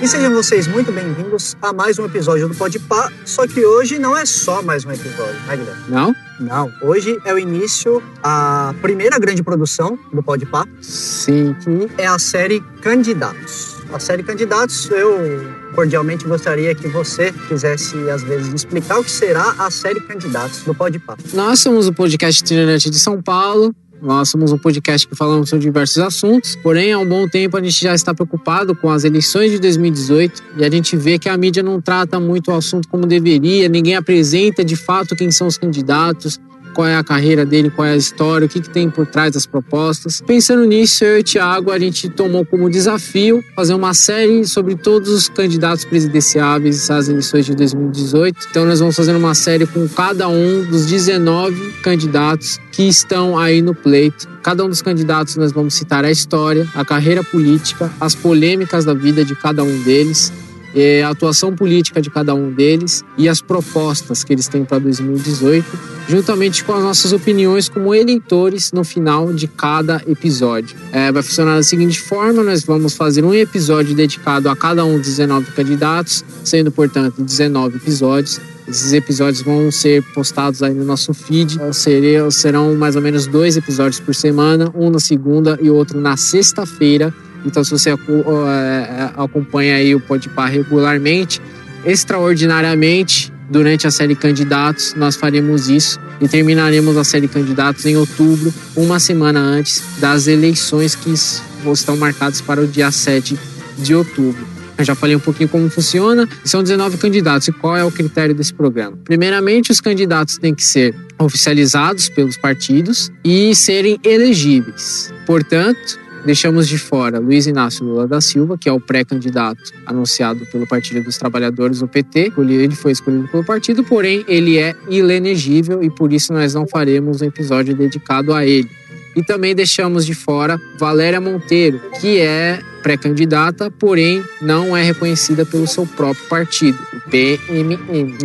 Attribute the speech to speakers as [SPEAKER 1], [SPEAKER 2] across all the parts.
[SPEAKER 1] E sejam vocês muito bem-vindos a mais um episódio do Podpah, só que hoje não é só mais um episódio, né, Guilherme?
[SPEAKER 2] Não?
[SPEAKER 1] Não, hoje é o início, a primeira grande produção do Podpah.
[SPEAKER 2] Sim.
[SPEAKER 1] Que é a série Candidatos. A série Candidatos, eu cordialmente gostaria que você quisesse, às vezes, explicar o que será a série Candidatos do Podpah.
[SPEAKER 2] Nós somos o podcast itinerante de São Paulo. Nós somos um podcast que falamos sobre diversos assuntos, porém, há um bom tempo a gente já está preocupado com as eleições de 2018 e a gente vê que a mídia não trata muito o assunto como deveria, ninguém apresenta de fato quem são os candidatos, qual é a carreira dele, qual é a história, o que tem por trás das propostas. Pensando nisso, eu e o Thiago, a gente tomou como desafio fazer uma série sobre todos os candidatos presidenciáveis às eleições de 2018. Então nós vamos fazer uma série com cada um dos 19 candidatos que estão aí no pleito. Cada um dos candidatos nós vamos citar a história, a carreira política, as polêmicas da vida de cada um deles, a atuação política de cada um deles e as propostas que eles têm para 2018, juntamente com as nossas opiniões como eleitores no final de cada episódio. Vai funcionar da seguinte forma: nós vamos fazer um episódio dedicado a cada um dos 19 candidatos, sendo, portanto, 19 episódios. Esses episódios vão ser postados aí no nosso feed. Serão mais ou menos 2 episódios por semana, um na segunda e outro na sexta-feira. Então, se você acompanha aí o Podpah regularmente, extraordinariamente, durante a série Candidatos, nós faremos isso e terminaremos a série Candidatos em outubro, uma semana antes das eleições que estão marcadas para o dia 7 de outubro. Eu já falei um pouquinho como funciona. São 19 candidatos. E qual é o critério desse programa? Primeiramente, os candidatos têm que ser oficializados pelos partidos e serem elegíveis. Portanto, deixamos de fora Luiz Inácio Lula da Silva, que é o pré-candidato anunciado pelo Partido dos Trabalhadores, o PT. Ele foi escolhido pelo partido, porém ele é inelegível e por isso nós não faremos um episódio dedicado a ele. E também deixamos de fora Valéria Monteiro, que é pré-candidata, porém não é reconhecida pelo seu próprio partido, o PMN.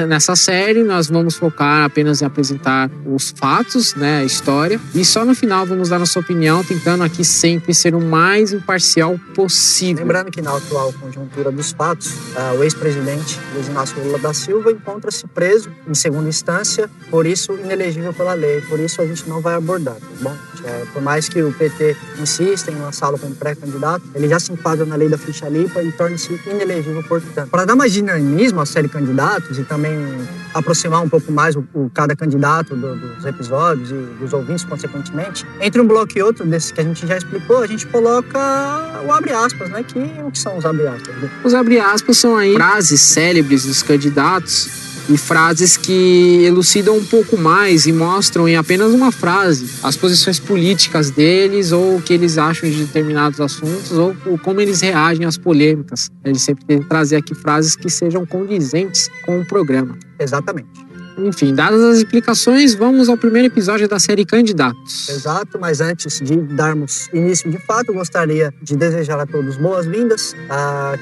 [SPEAKER 2] Nessa série, nós vamos focar apenas em apresentar os fatos, a história, e só no final vamos dar nossa opinião, tentando aqui sempre ser o mais imparcial possível.
[SPEAKER 1] Lembrando que na atual conjuntura dos fatos, o ex-presidente Luiz Inácio Lula da Silva encontra-se preso em segunda instância, por isso inelegível pela lei, por isso a gente não vai abordar, tá bom? Por mais que o PT insista em lançá-lo como pré-candidato, ele já se enquadra na lei da ficha limpa e torna-se inelegível, portanto. Para dar mais dinamismo à série Candidatos e também aproximar um pouco mais cada candidato dos episódios e dos ouvintes, consequentemente, entre um bloco e outro desses que a gente já explicou, a gente coloca o abre aspas, o que são os abre aspas?
[SPEAKER 2] Os abre aspas são aí frases célebres dos candidatos e frases que elucidam um pouco mais e mostram em apenas uma frase as posições políticas deles ou o que eles acham de determinados assuntos ou como eles reagem às polêmicas. Eles sempre tentam trazer aqui frases que sejam condizentes com o programa.
[SPEAKER 1] Exatamente.
[SPEAKER 2] Enfim, dadas as explicações, vamos ao primeiro episódio da série Candidatos.
[SPEAKER 1] Exato, mas antes de darmos início de fato, gostaria de desejar a todos boas-vindas.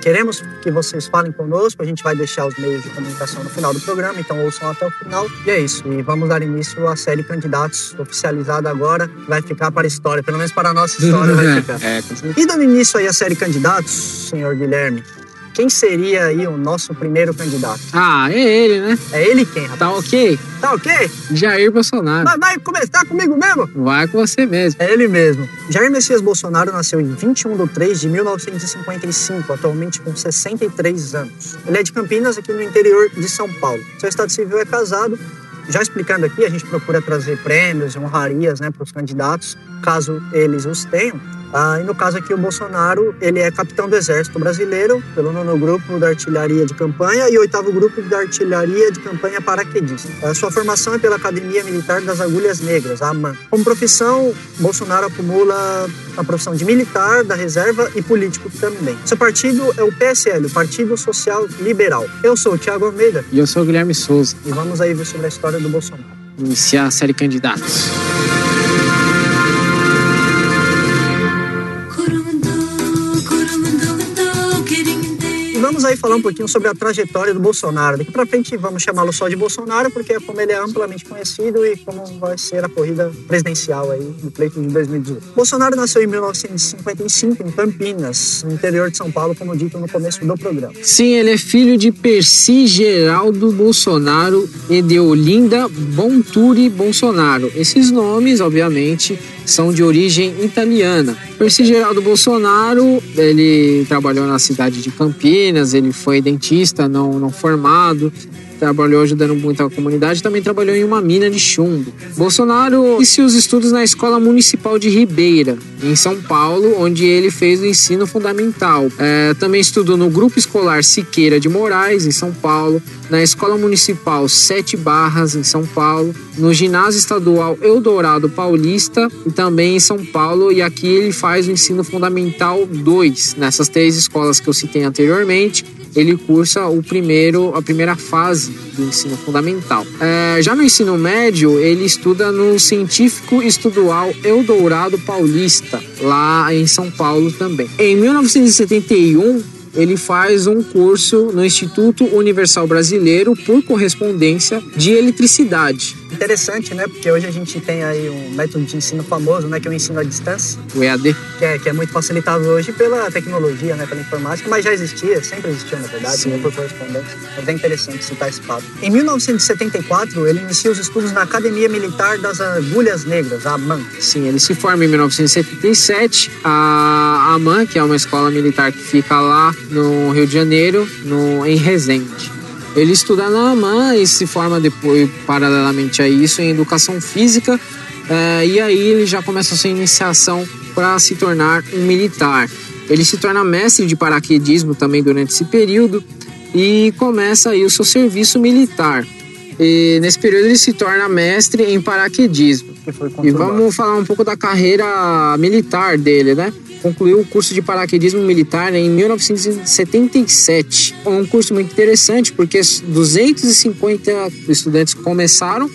[SPEAKER 1] Queremos que vocês falem conosco, a gente vai deixar os meios de comunicação no final do programa, então ouçam até o final. E é isso, e vamos dar início à série Candidatos, oficializada agora, vai ficar para a história, pelo menos para a nossa história vai ficar. E dando início aí à série Candidatos, senhor Guilherme, quem seria aí o nosso primeiro candidato?
[SPEAKER 2] É ele, né?
[SPEAKER 1] É ele quem, rapaz?
[SPEAKER 2] Tá ok?
[SPEAKER 1] Tá ok?
[SPEAKER 2] Jair Bolsonaro.
[SPEAKER 1] Mas vai começar comigo mesmo?
[SPEAKER 2] Vai com você mesmo.
[SPEAKER 1] É ele mesmo. Jair Messias Bolsonaro nasceu em 21 de 3 de 1955, atualmente com 63 anos. Ele é de Campinas, aqui no interior de São Paulo. Seu estado civil é casado. Já explicando aqui, a gente procura trazer prêmios e honrarias para os candidatos, caso eles os tenham. E no caso aqui, o Bolsonaro, ele é capitão do Exército Brasileiro, pelo 9º Grupo da Artilharia de Campanha e 8º Grupo da Artilharia de Campanha Paraquedista. Sua formação é pela Academia Militar das Agulhas Negras, a AMAN. Como profissão, Bolsonaro acumula a profissão de militar, da reserva e político também. Seu partido é o PSL, o Partido Social Liberal. Eu sou o Thiago Almeida.
[SPEAKER 2] E eu sou o Guilherme Souza.
[SPEAKER 1] E vamos aí ver sobre a história do Bolsonaro.
[SPEAKER 2] Iniciar a série Candidatos.
[SPEAKER 1] E vamos vamos aí falar um pouquinho sobre a trajetória do Bolsonaro. Daqui para frente vamos chamá-lo só de Bolsonaro, porque é como ele é amplamente conhecido e como vai ser a corrida presidencial aí no pleito de 2018. Bolsonaro nasceu em 1955 em Campinas, no interior de São Paulo, como dito no começo do programa.
[SPEAKER 2] Sim, ele é filho de Percy Geraldo Bolsonaro e de Olinda Bonturi Bolsonaro. Esses nomes, obviamente, são de origem italiana. Percy Geraldo Bolsonaro, ele trabalhou na cidade de Campinas, ele foi dentista não formado, trabalhou ajudando muito a comunidade, também trabalhou em uma mina de chumbo. Bolsonaro iniciou os estudos na Escola Municipal de Ribeira, em São Paulo, onde ele fez o ensino fundamental. Também estudou no Grupo Escolar Siqueira de Moraes, em São Paulo, na Escola Municipal Sete Barras, em São Paulo, no Ginásio Estadual Eldorado Paulista e também em São Paulo, e aqui ele faz o ensino fundamental 2. Nessas 3 escolas que eu citei anteriormente, ele cursa a primeira fase do ensino fundamental. Já no ensino médio, ele estuda no Científico Estadual Eldorado Paulista, lá em São Paulo também. Em 1971, ele faz um curso no Instituto Universal Brasileiro por correspondência de eletricidade.
[SPEAKER 1] Interessante, né? Porque hoje a gente tem aí um método de ensino famoso, né? Que é o ensino à distância.
[SPEAKER 2] O EAD.
[SPEAKER 1] Que é muito facilitado hoje pela tecnologia, né? Pela informática, mas já existia, sempre existiu, na verdade, né, por correspondência. Mas é interessante citar esse fato. Em 1974, ele inicia os estudos na Academia Militar das Agulhas Negras, a AMAN.
[SPEAKER 2] Sim, ele se forma em 1977. A AMAN, que é uma escola militar que fica lá no Rio de Janeiro, em Resende. Ele estuda na AMAN e se forma depois, paralelamente a isso, em Educação Física. E aí ele já começa a sua iniciação para se tornar um militar. Ele se torna mestre de paraquedismo também durante esse período e começa aí o seu serviço militar. E nesse período ele se torna mestre em paraquedismo. E vamos falar um pouco da carreira militar dele, né? Concluiu o curso de paraquedismo militar em 1977. Um curso muito interessante porque 250 estudantes começaram,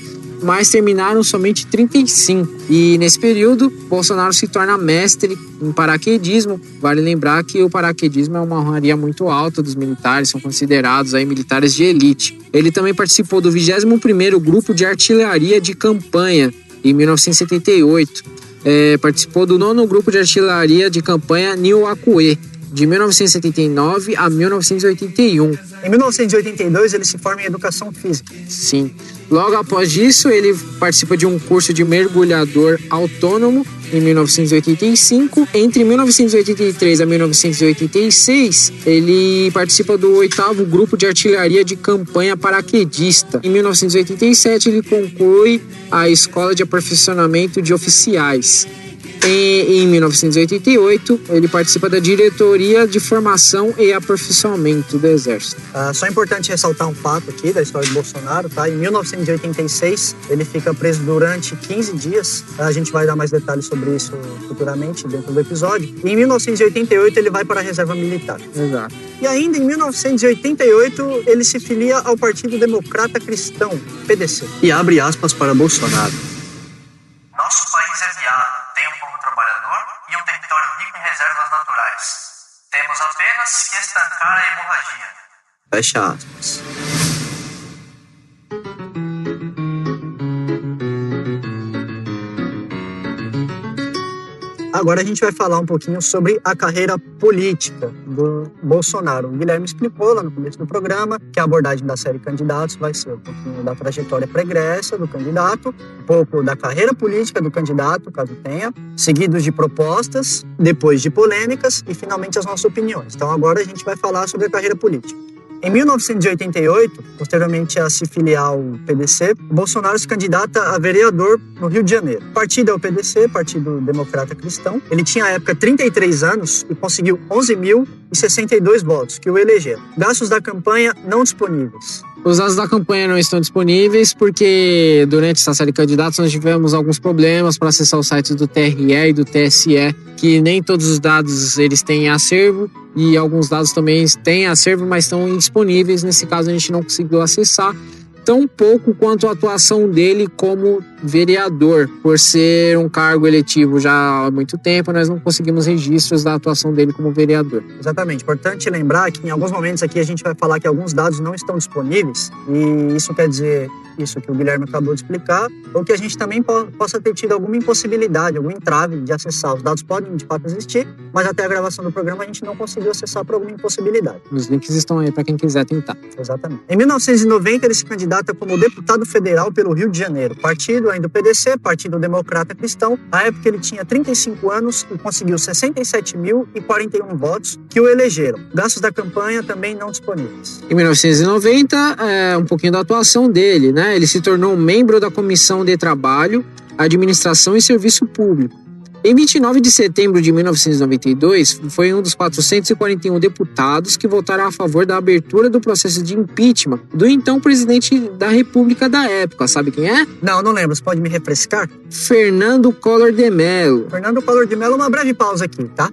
[SPEAKER 2] mas terminaram somente 35. E nesse período, Bolsonaro se torna mestre em paraquedismo. Vale lembrar que o paraquedismo é uma honraria muito alta dos militares, são considerados aí militares de elite. Ele também participou do 21º Grupo de Artilharia de Campanha, em 1978. Participou do 9º Grupo de Artilharia de Campanha Niuacuê, de 1979 a 1981.
[SPEAKER 1] Em 1982, ele se forma em Educação Física.
[SPEAKER 2] Sim. Logo após isso, ele participa de um curso de mergulhador autônomo em 1985. Entre 1983 a 1986, ele participa do 8º Grupo de Artilharia de Campanha Paraquedista. Em 1987, ele conclui a Escola de Aperfeiçoamento de Oficiais. Em 1988, ele participa da Diretoria de Formação e Aperfeiçoamento do Exército.
[SPEAKER 1] Só é importante ressaltar um fato aqui da história de Bolsonaro, tá? Em 1986, ele fica preso durante 15 dias. A gente vai dar mais detalhes sobre isso futuramente dentro do episódio. E em 1988, ele vai para a Reserva Militar.
[SPEAKER 2] Exato.
[SPEAKER 1] E ainda em 1988, ele se filia ao Partido Democrata Cristão, PDC. E abre aspas para Bolsonaro.
[SPEAKER 3] Nosso país é viável, tem um povo trabalhador e um território rico em reservas naturais. Temos apenas que estancar a hemorragia.
[SPEAKER 1] Fecha aspas. Agora a gente vai falar um pouquinho sobre a carreira política do Bolsonaro. O Guilherme explicou lá no começo do programa que a abordagem da série Candidatos vai ser um pouquinho da trajetória pregressa do candidato, um pouco da carreira política do candidato, caso tenha, seguidos de propostas, depois de polêmicas e finalmente as nossas opiniões. Então agora a gente vai falar sobre a carreira política. Em 1988, posteriormente a se filiar ao PDC, Bolsonaro se candidata a vereador no Rio de Janeiro. O partido é o PDC, Partido Democrata Cristão. Ele tinha, à época, 33 anos e conseguiu 11.062 votos, que o elegeram. Gastos da campanha não disponíveis.
[SPEAKER 2] Os dados da campanha não estão disponíveis porque durante essa série de candidatos nós tivemos alguns problemas para acessar os sites do TRE e do TSE, que nem todos os dados eles têm em acervo e alguns dados também têm em acervo, mas estão indisponíveis. Nesse caso a gente não conseguiu acessar tão pouco quanto a atuação dele como vereador. Por ser um cargo eletivo já há muito tempo, nós não conseguimos registros da atuação dele como vereador.
[SPEAKER 1] Exatamente. Importante lembrar que em alguns momentos aqui a gente vai falar que alguns dados não estão disponíveis, e isso quer dizer isso que o Guilherme acabou de explicar, ou que a gente também possa ter tido alguma impossibilidade, algum entrave de acessar. Os dados podem de fato existir, mas até a gravação do programa a gente não conseguiu acessar por alguma impossibilidade.
[SPEAKER 2] Os links estão aí para quem quiser tentar.
[SPEAKER 1] Exatamente. Em 1990 ele se candidata como deputado federal pelo Rio de Janeiro, partido ainda do PDC, Partido Democrata Cristão. À época ele tinha 35 anos e conseguiu 67.041 votos que o elegeram. Gastos da campanha também não disponíveis.
[SPEAKER 2] Em 1990, um pouquinho da atuação dele, né? Ele se tornou membro da Comissão de Trabalho, Administração e Serviço Público. Em 29 de setembro de 1992, foi um dos 441 deputados que votaram a favor da abertura do processo de impeachment do então presidente da República da época. Sabe quem é?
[SPEAKER 1] Não lembro. Você pode me refrescar?
[SPEAKER 2] Fernando Collor de Mello.
[SPEAKER 1] Fernando Collor de Mello, uma breve pausa aqui, tá?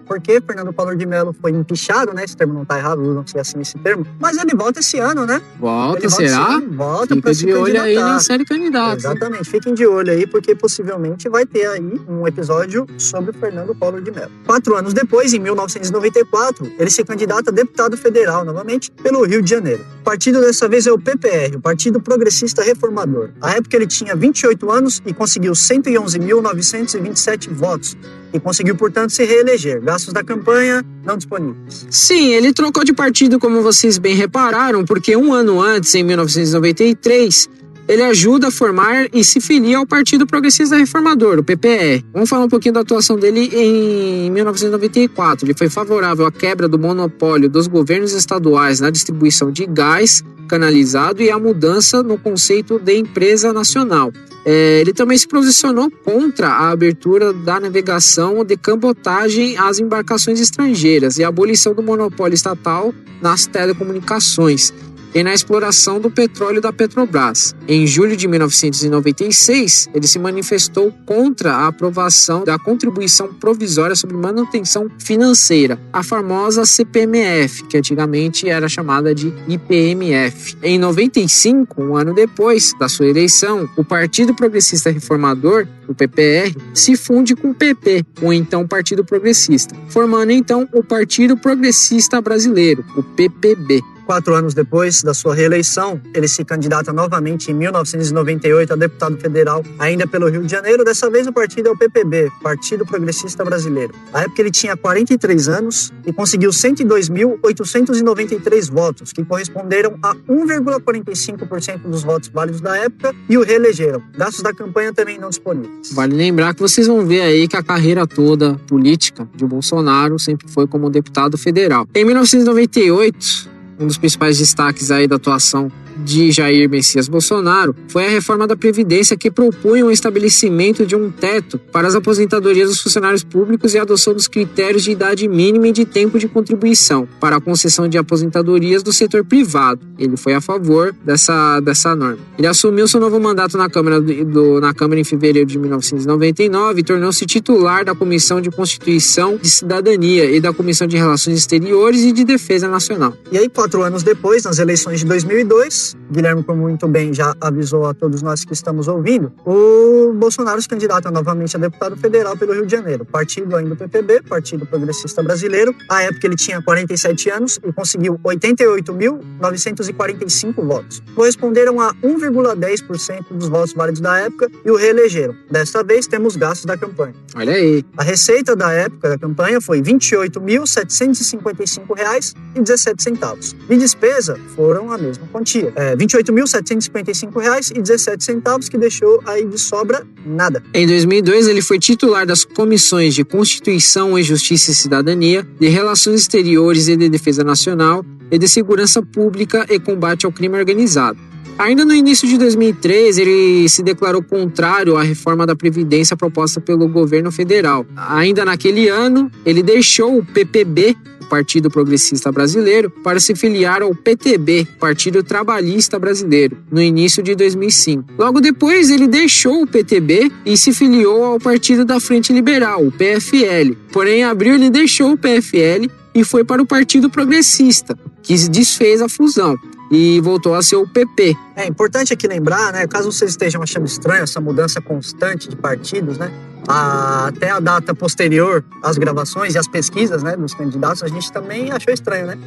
[SPEAKER 1] Porque Fernando Collor de Mello foi empichado, né? Esse termo não tá errado, não sei assim esse termo. Mas ele volta esse ano, né?
[SPEAKER 2] Volta, será?
[SPEAKER 1] Volta
[SPEAKER 2] pra se candidatar. Fica de olho aí na série candidato.
[SPEAKER 1] Exatamente, fiquem de olho aí, porque possivelmente vai ter aí um episódio sobre Fernando Collor de Mello. 4 anos depois, em 1994, ele se candidata a deputado federal, novamente, pelo Rio de Janeiro. O partido dessa vez é o PPR, o Partido Progressista Reformador. À época ele tinha 28 anos e conseguiu 111.927 votos. E conseguiu, portanto, se reeleger. Gastos da campanha não disponíveis.
[SPEAKER 2] Sim, ele trocou de partido, como vocês bem repararam, porque um ano antes, em 1993... ele ajuda a formar e se filia ao Partido Progressista Reformador, o PPR. Vamos falar um pouquinho da atuação dele em 1994. Ele foi favorável à quebra do monopólio dos governos estaduais na distribuição de gás canalizado e à mudança no conceito de empresa nacional. Ele também se posicionou contra a abertura da navegação de cabotagem às embarcações estrangeiras e a abolição do monopólio estatal nas telecomunicações e na exploração do petróleo da Petrobras. Em julho de 1996, ele se manifestou contra a aprovação da Contribuição Provisória sobre Manutenção Financeira, a famosa CPMF, que antigamente era chamada de IPMF. Em 95, um ano depois da sua eleição, o Partido Progressista Reformador, o PPR, se funde com o PP, o então Partido Progressista, formando então o Partido Progressista Brasileiro, o PPB.
[SPEAKER 1] 4 anos depois da sua reeleição, ele se candidata novamente em 1998 a deputado federal, ainda pelo Rio de Janeiro. Dessa vez o partido é o PPB, Partido Progressista Brasileiro. Na época ele tinha 43 anos e conseguiu 102.893 votos, que corresponderam a 1,45% dos votos válidos da época, e o reelegeram. Gastos da campanha também não disponíveis.
[SPEAKER 2] Vale lembrar que vocês vão ver aí que a carreira toda política de Bolsonaro sempre foi como deputado federal. Em 1998, um dos principais destaques aí da atuação de Jair Messias Bolsonaro foi a reforma da Previdência, que propunha o estabelecimento de um teto para as aposentadorias dos funcionários públicos e a adoção dos critérios de idade mínima e de tempo de contribuição para a concessão de aposentadorias do setor privado. Ele foi a favor dessa norma. Ele assumiu seu novo mandato na Câmara em fevereiro de 1999 e tornou-se titular da Comissão de Constituição de Cidadania e da Comissão de Relações Exteriores e de Defesa Nacional.
[SPEAKER 1] E aí, 4 anos depois, nas eleições de 2002, Guilherme, como muito bem já avisou a todos nós que estamos ouvindo, o Bolsonaro se candidata novamente a deputado federal pelo Rio de Janeiro. Partido ainda do PPB, Partido Progressista Brasileiro. À época ele tinha 47 anos e conseguiu 88.945 votos. Corresponderam a 1,10% dos votos válidos da época e o reelegeram. Desta vez temos gastos da campanha.
[SPEAKER 2] Olha aí.
[SPEAKER 1] A receita da época da campanha foi R$ 28.755,17. E despesa foram a mesma quantia. R$ 28.755,17, que deixou aí de sobra nada.
[SPEAKER 2] Em 2002, ele foi titular das comissões de Constituição e Justiça e Cidadania, de Relações Exteriores e de Defesa Nacional, e de Segurança Pública e Combate ao Crime Organizado. Ainda no início de 2003, ele se declarou contrário à reforma da Previdência proposta pelo governo federal. Ainda naquele ano, ele deixou o PPB, o Partido Progressista Brasileiro, para se filiar ao PTB, Partido Trabalhista Brasileiro, no início de 2005. Logo depois, ele deixou o PTB e se filiou ao Partido da Frente Liberal, o PFL. Porém, em abril, ele deixou o PFL e foi para o Partido Progressista, que desfez a fusão. e voltou a ser o PP.
[SPEAKER 1] É importante aqui lembrar, né, caso vocês estejam achando estranho essa mudança constante de partidos, né, até a data posterior às gravações e às pesquisas, né, dos candidatos, a gente também achou estranho, né?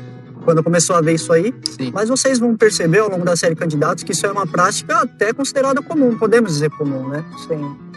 [SPEAKER 1] Quando começou a ver isso aí.
[SPEAKER 2] Sim.
[SPEAKER 1] Mas vocês vão perceber ao longo da série Candidatos que isso é uma prática até considerada comum, podemos dizer comum, né?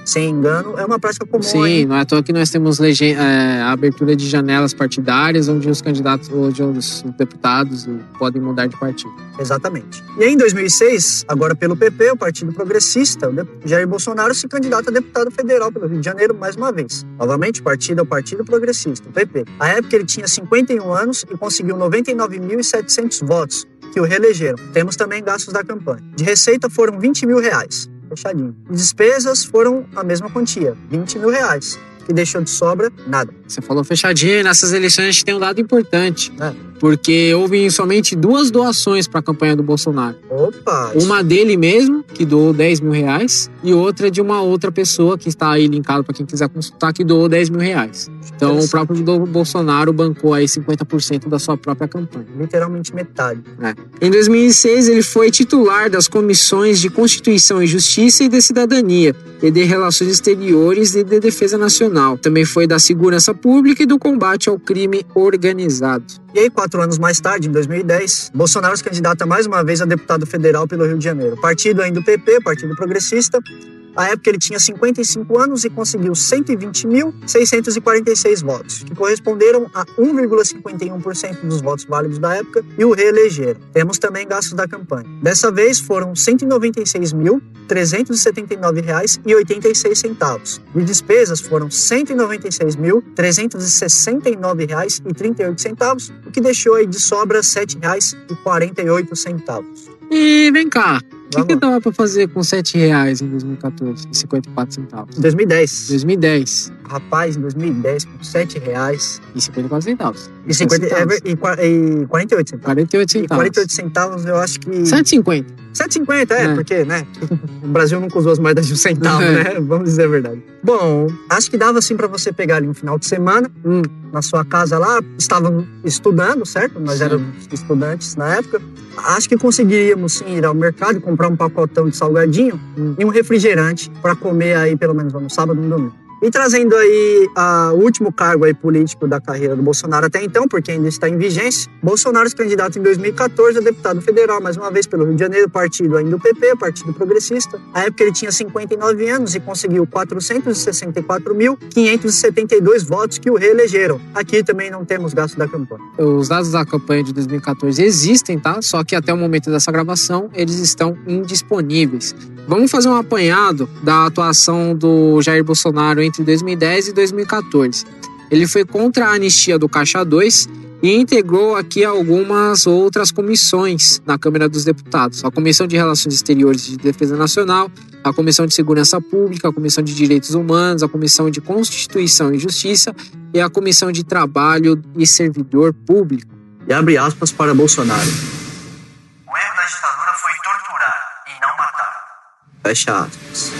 [SPEAKER 1] Sem engano, é uma prática comum.
[SPEAKER 2] Sim,
[SPEAKER 1] aí.
[SPEAKER 2] não é à toa que nós temos a abertura de janelas partidárias, onde os candidatos, onde os deputados podem mudar de partido.
[SPEAKER 1] Exatamente. E aí, em 2006, agora pelo PP, o Partido Progressista, o Jair Bolsonaro se candidata a deputado federal pelo Rio de Janeiro mais uma vez. Novamente, o partido é o Partido Progressista, o PP. À época, ele tinha 51 anos e conseguiu 99.700 votos, que o reelegeram. Temos também gastos da campanha. De receita foram R$20 mil. Fechadinho. Despesas foram a mesma quantia, R$20 mil, que deixou de sobra nada.
[SPEAKER 2] Você falou fechadinho, nessas eleições a gente tem um dado importante, porque houve somente 2 doações para a campanha do Bolsonaro.
[SPEAKER 1] Opa!
[SPEAKER 2] Uma dele mesmo, que doou R$10 mil, e outra de uma outra pessoa que está aí linkado para quem quiser consultar, que doou R$10 mil. Então o próprio Bolsonaro bancou aí 50% da sua própria campanha.
[SPEAKER 1] Literalmente metade.
[SPEAKER 2] Em 2006, ele foi titular das comissões de Constituição e Justiça e de Cidadania, e de Relações Exteriores e de Defesa Nacional. Também foi da Segurança Pública e do Combate ao Crime Organizado.
[SPEAKER 1] E aí, 4 anos mais tarde, em 2010, Bolsonaro se candidata mais uma vez a deputado federal pelo Rio de Janeiro. Partido ainda do PP, Partido Progressista. À época, ele tinha 55 anos e conseguiu 120.646 votos, que corresponderam a 1,51% dos votos válidos da época e o reelegeram. Temos também gastos da campanha. Dessa vez, foram R$ 196.379,86. De despesas, foram R$ 196.369,38, o que deixou aí de sobra R$ 7,48.
[SPEAKER 2] E vem cá, o que dava pra fazer com R$7 em 2014 e 54 centavos?
[SPEAKER 1] 2010.
[SPEAKER 2] 2010.
[SPEAKER 1] Rapaz, em 2010, com R$7.
[SPEAKER 2] E 54 centavos.
[SPEAKER 1] E 48 centavos.
[SPEAKER 2] 48 centavos.
[SPEAKER 1] E 48 centavos, eu acho que...
[SPEAKER 2] 7,50.
[SPEAKER 1] 7,50, porque, né? O Brasil nunca usou as moedas de 1 centavo, né? Vamos dizer a verdade. Bom, acho que dava assim pra você pegar ali um final de semana, na sua casa lá, estavam estudando, certo? Nós éramos estudantes na época. Acho que conseguiríamos sim ir ao mercado e comprar um pacotão de salgadinho e um refrigerante pra comer aí pelo menos no sábado e no domingo. E trazendo aí o último cargo aí político da carreira do Bolsonaro até então, porque ainda está em vigência, Bolsonaro se candidata em 2014 a deputado federal, mais uma vez pelo Rio de Janeiro, partido ainda do PP, Partido Progressista. À época ele tinha 59 anos e conseguiu 464.572 votos que o reelegeram. Aqui também não temos gasto da campanha.
[SPEAKER 2] Os dados da campanha de 2014 existem, tá? Só que até o momento dessa gravação eles estão indisponíveis. Vamos fazer um apanhado da atuação do Jair Bolsonaro entre 2010 e 2014. Ele foi contra a anistia do Caixa 2 e integrou aqui algumas outras comissões na Câmara dos Deputados. A Comissão de Relações Exteriores e de Defesa Nacional, a Comissão de Segurança Pública, a Comissão de Direitos Humanos, a Comissão de Constituição e Justiça e a Comissão de Trabalho e Servidor Público.
[SPEAKER 1] E abre aspas para Bolsonaro.
[SPEAKER 3] O erro da ditadura foi torturar e não matar.
[SPEAKER 1] Fecha aspas.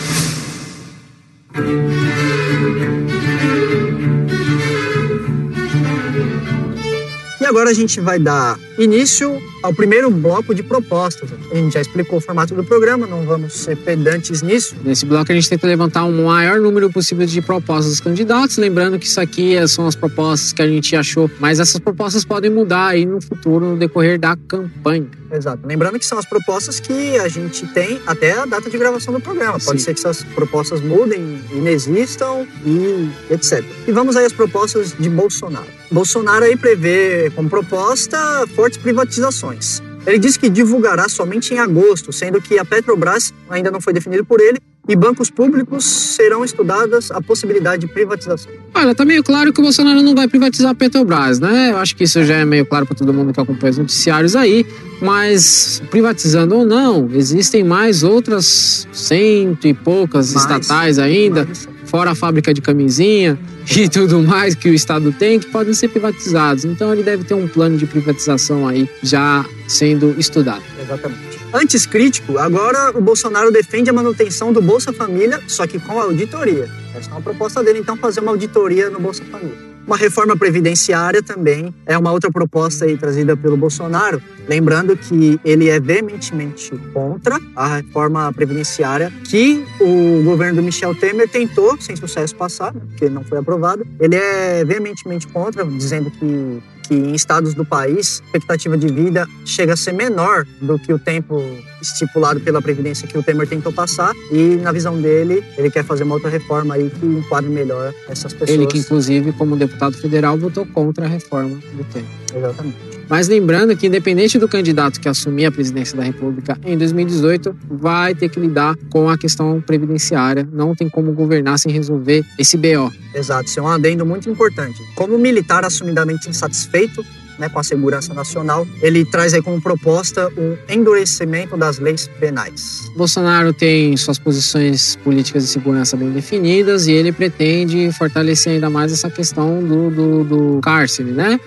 [SPEAKER 1] E agora a gente vai dar início ao primeiro bloco de propostas. A gente já explicou o formato do programa, não vamos ser pedantes nisso.
[SPEAKER 2] Nesse bloco a gente tenta levantar um maior número possível de propostas dos candidatos, lembrando que isso aqui são as propostas que a gente achou, mas essas propostas podem mudar aí no futuro, no decorrer da campanha.
[SPEAKER 1] Exato. Lembrando que são as propostas que a gente tem até a data de gravação do programa. Pode ser que essas propostas mudem, inexistam e etc. E vamos aí às propostas de Bolsonaro. Bolsonaro aí prevê como proposta fortes privatizações. Ele diz que divulgará somente em agosto, sendo que a Petrobras ainda não foi definido por ele e bancos públicos serão estudadas a possibilidade de privatização.
[SPEAKER 2] Olha, tá meio claro que o Bolsonaro não vai privatizar a Petrobras, né? Eu acho que isso já é meio claro para todo mundo que acompanha os noticiários aí, mas privatizando ou não, existem mais outras 100 e poucas estatais ainda, fora a fábrica de camisinha e tudo mais que o Estado tem, que podem ser privatizados. Então ele deve ter um plano de privatização aí já sendo estudado.
[SPEAKER 1] Exatamente. Antes crítico, agora o Bolsonaro defende a manutenção do Bolsa Família, só que com auditoria. Essa é uma proposta dele, então, fazer uma auditoria no Bolsa Família. Uma reforma previdenciária também é uma outra proposta aí trazida pelo Bolsonaro. Lembrando que ele é veementemente contra a reforma previdenciária que o governo do Michel Temer tentou, sem sucesso, passar, porque não foi aprovado. Ele é veementemente contra, dizendo que em estados do país, a expectativa de vida chega a ser menor do que o tempo estipulado pela Previdência que o Temer tentou passar. E, na visão dele, ele quer fazer uma outra reforma aí que enquadre melhor essas pessoas.
[SPEAKER 2] Ele que, inclusive, como deputado federal, votou contra a reforma do Temer.
[SPEAKER 1] Exatamente.
[SPEAKER 2] Mas lembrando que, independente do candidato que assumir a presidência da República em 2018, vai ter que lidar com a questão previdenciária. Não tem como governar sem resolver esse BO.
[SPEAKER 1] Exato, isso é um adendo muito importante. Como militar assumidamente insatisfeito, né, com a segurança nacional, ele traz aí como proposta o endurecimento das leis penais.
[SPEAKER 2] Bolsonaro tem suas posições políticas de segurança bem definidas e ele pretende fortalecer ainda mais essa questão do cárcere, né?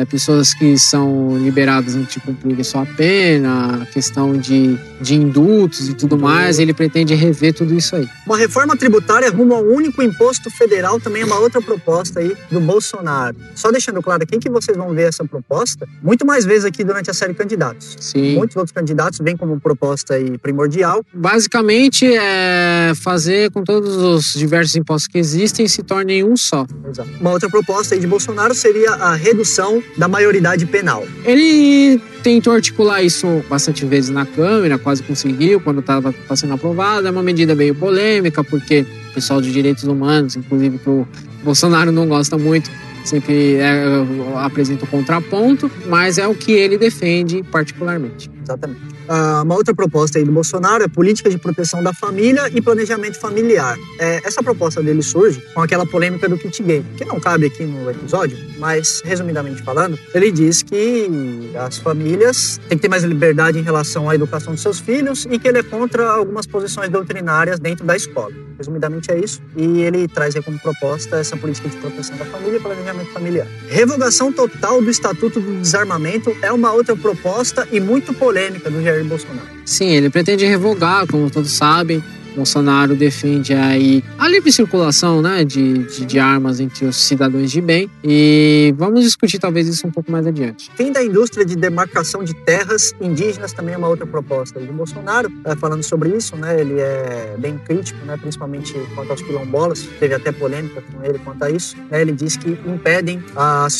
[SPEAKER 2] Pessoas que são liberadas antes de cumprir sua pena, a questão de indultos e tudo mais, ele pretende rever tudo isso aí.
[SPEAKER 1] Uma reforma tributária rumo ao único imposto federal também é uma outra proposta aí do Bolsonaro. Só deixando claro aqui que vocês vão ver essa proposta muito mais vezes aqui durante a série Candidatos.
[SPEAKER 2] Sim.
[SPEAKER 1] Muitos outros candidatos vêm como proposta aí primordial.
[SPEAKER 2] Basicamente é fazer com todos os diversos impostos que existem se tornem um só.
[SPEAKER 1] Exato. Uma outra proposta aí de Bolsonaro seria a redução da maioridade penal.
[SPEAKER 2] Ele tentou articular isso bastante vezes na Câmara, quase conseguiu quando estava sendo aprovado. É uma medida meio polêmica, porque o pessoal de direitos humanos, inclusive que o Bolsonaro não gosta muito, sempre apresenta o contraponto, mas é o que ele defende particularmente.
[SPEAKER 1] Exatamente. Uma outra proposta aí do Bolsonaro é política de proteção da família e planejamento familiar. Essa proposta dele surge com aquela polêmica do kit gay, que não cabe aqui no episódio, mas, resumidamente falando, ele diz que as famílias têm que ter mais liberdade em relação à educação dos seus filhos e que ele é contra algumas posições doutrinárias dentro da escola. Resumidamente é isso. E ele traz aí como proposta essa política de proteção da família e planejamento familiar. Revogação total do Estatuto do Desarmamento é uma outra proposta e muito polêmica do Jair Bolsonaro.
[SPEAKER 2] Sim, ele pretende revogar, como todos sabem. Bolsonaro defende aí a livre circulação, né, de armas entre os cidadãos de bem, e vamos discutir talvez isso um pouco mais adiante.
[SPEAKER 1] Fim da indústria de demarcação de terras indígenas também é uma outra proposta do Bolsonaro. Falando sobre isso, né, ele é bem crítico, né, principalmente quanto aos quilombolas, teve até polêmica com ele quanto a isso. Ele diz que impedem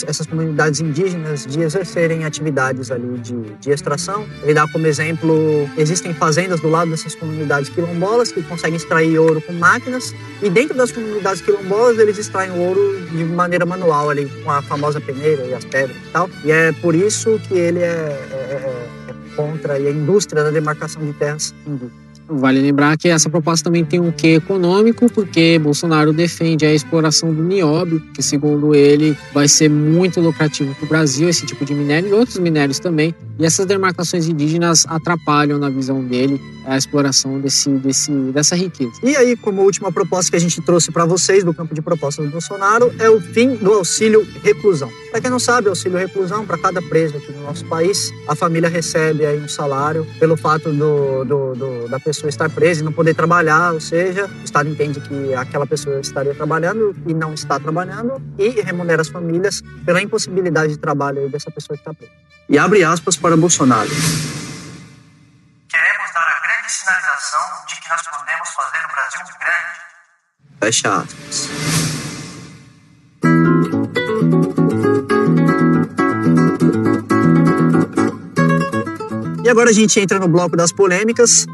[SPEAKER 1] essas comunidades indígenas de exercerem atividades ali de extração. Ele dá como exemplo, existem fazendas do lado dessas comunidades quilombolas que conseguem extrair ouro com máquinas, e dentro das comunidades quilombolas eles extraem o ouro de maneira manual, ali, com a famosa peneira e as pedras e tal. E é por isso que ele é contra a indústria da demarcação de terras indígenas.
[SPEAKER 2] Vale lembrar que essa proposta também tem um quê econômico, porque Bolsonaro defende a exploração do nióbio, que segundo ele vai ser muito lucrativo para o Brasil, esse tipo de minério e outros minérios também. E essas demarcações indígenas atrapalham, na visão dele, a exploração dessa riqueza.
[SPEAKER 1] E aí, como última proposta que a gente trouxe para vocês do campo de propostas do Bolsonaro, é o fim do auxílio reclusão. Para quem não sabe, auxílio reclusão, para cada preso aqui no nosso país, a família recebe aí um salário pelo fato da pessoa estar presa e não poder trabalhar, ou seja, o Estado entende que aquela pessoa estaria trabalhando e não está trabalhando e remunera as famílias pela impossibilidade de trabalho aí dessa pessoa que está presa. E abre aspas para Bolsonaro.
[SPEAKER 3] Queremos dar a grande sinalização de que nós podemos fazer o Brasil grande.
[SPEAKER 1] Fecha aspas. E agora a gente entra no bloco das polêmicas.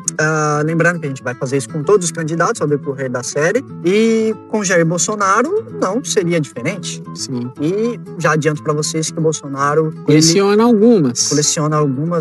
[SPEAKER 1] Lembrando que a gente vai fazer isso com todos os candidatos ao decorrer da série. E com Jair Bolsonaro não seria diferente.
[SPEAKER 2] Sim.
[SPEAKER 1] E já adianto para vocês que o Bolsonaro
[SPEAKER 2] coleciona algumas.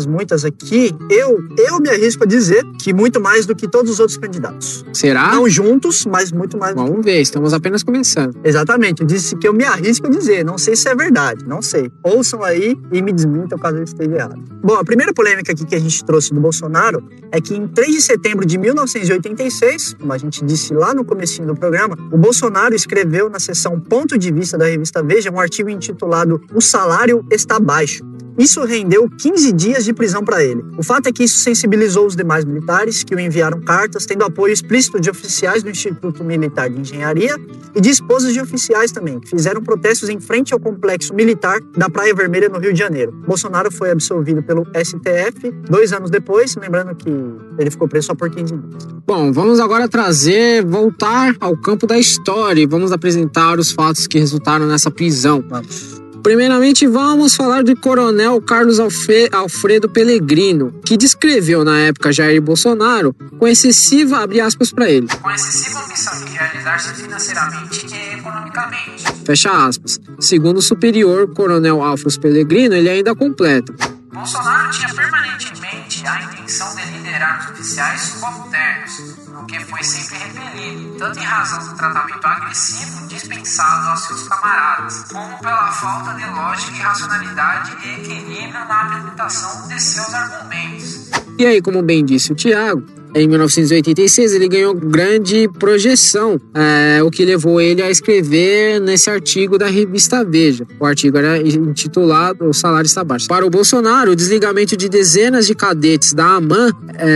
[SPEAKER 1] Muitas aqui. Eu me arrisco a dizer que muito mais do que todos os outros candidatos.
[SPEAKER 2] Será?
[SPEAKER 1] Não juntos, mas muito mais.
[SPEAKER 2] Vamos ver, estamos apenas começando.
[SPEAKER 1] Exatamente, eu disse que eu me arrisco a dizer. Não sei se é verdade, não sei. Ouçam aí e me desmintam caso eu esteja errado. Bom, a primeira polêmica aqui que a gente trouxe do Bolsonaro é que em 3 de setembro de 1986, como a gente disse lá no comecinho do programa, o Bolsonaro escreveu na seção Ponto de Vista da revista Veja um artigo intitulado O Salário Está Baixo. Isso rendeu 15 dias de prisão para ele. O fato é que isso sensibilizou os demais militares, que o enviaram cartas, tendo apoio explícito de oficiais do Instituto Militar de Engenharia e de esposas de oficiais também, que fizeram protestos em frente ao complexo militar da Praia Vermelha, no Rio de Janeiro. Bolsonaro foi absolvido pelo STF 2 anos depois, lembrando que ele ficou preso só por 15 dias.
[SPEAKER 2] Bom, vamos agora voltar ao campo da história e vamos apresentar os fatos que resultaram nessa prisão.
[SPEAKER 1] Vamos.
[SPEAKER 2] Primeiramente, vamos falar do coronel Carlos Alfredo Pellegrino, que descreveu na época Jair Bolsonaro com excessiva, abre aspas para ele,
[SPEAKER 3] com excessiva ambição de realizar-se financeiramente e economicamente.
[SPEAKER 2] Fecha aspas. Segundo o superior coronel Alfredo Pellegrino, ele ainda completa.
[SPEAKER 3] Bolsonaro tinha permanentemente a intenção de liderar os oficiais subalternos, o que foi sempre repelido, tanto em razão do tratamento agressivo dispensado aos seus camaradas, como pela falta de lógica e racionalidade e equilíbrio na apresentação de seus argumentos.
[SPEAKER 2] E aí, como bem disse o Thiago, em 1986 ele ganhou grande projeção, o que levou ele a escrever nesse artigo da revista Veja. O artigo era intitulado O Salário Está Baixo. Para o Bolsonaro, o desligamento de dezenas de cadetes da AMAN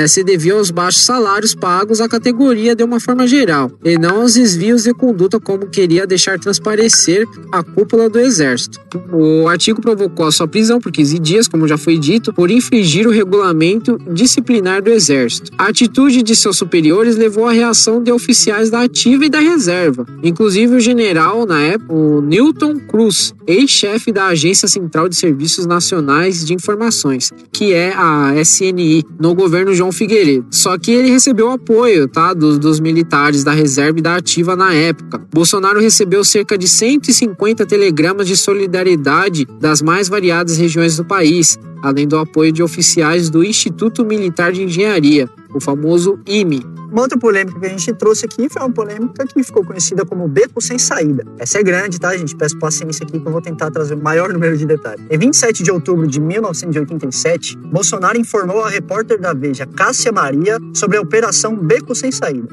[SPEAKER 2] se devia aos baixos salários pagos à categoria de uma forma geral, e não aos desvios de conduta como queria deixar transparecer a cúpula do Exército. O artigo provocou a sua prisão por 15 dias, como já foi dito, por infringir o regulamento disciplinar do Exército. A atitude de seus superiores levou à reação de oficiais da ativa e da reserva, inclusive o general, na época, o Newton Cruz, ex-chefe da Agência Central de Serviços Nacionais de Informações, que é a SNI, no governo João Figueiredo. Só que ele recebeu apoio, dos militares da reserva e da ativa na época. Bolsonaro recebeu cerca de 150 telegramas de solidariedade das mais variadas regiões do país, além do apoio de oficiais do Instituto Militar de Engenharia, o famoso IME.
[SPEAKER 1] Uma outra polêmica que a gente trouxe aqui foi uma polêmica que ficou conhecida como beco sem saída. Essa é grande, tá, gente? Peço paciência aqui que eu vou tentar trazer o maior número de detalhes. Em 27 de outubro de 1987, Bolsonaro informou a repórter da Veja, Cássia Maria, sobre a operação Beco Sem Saída.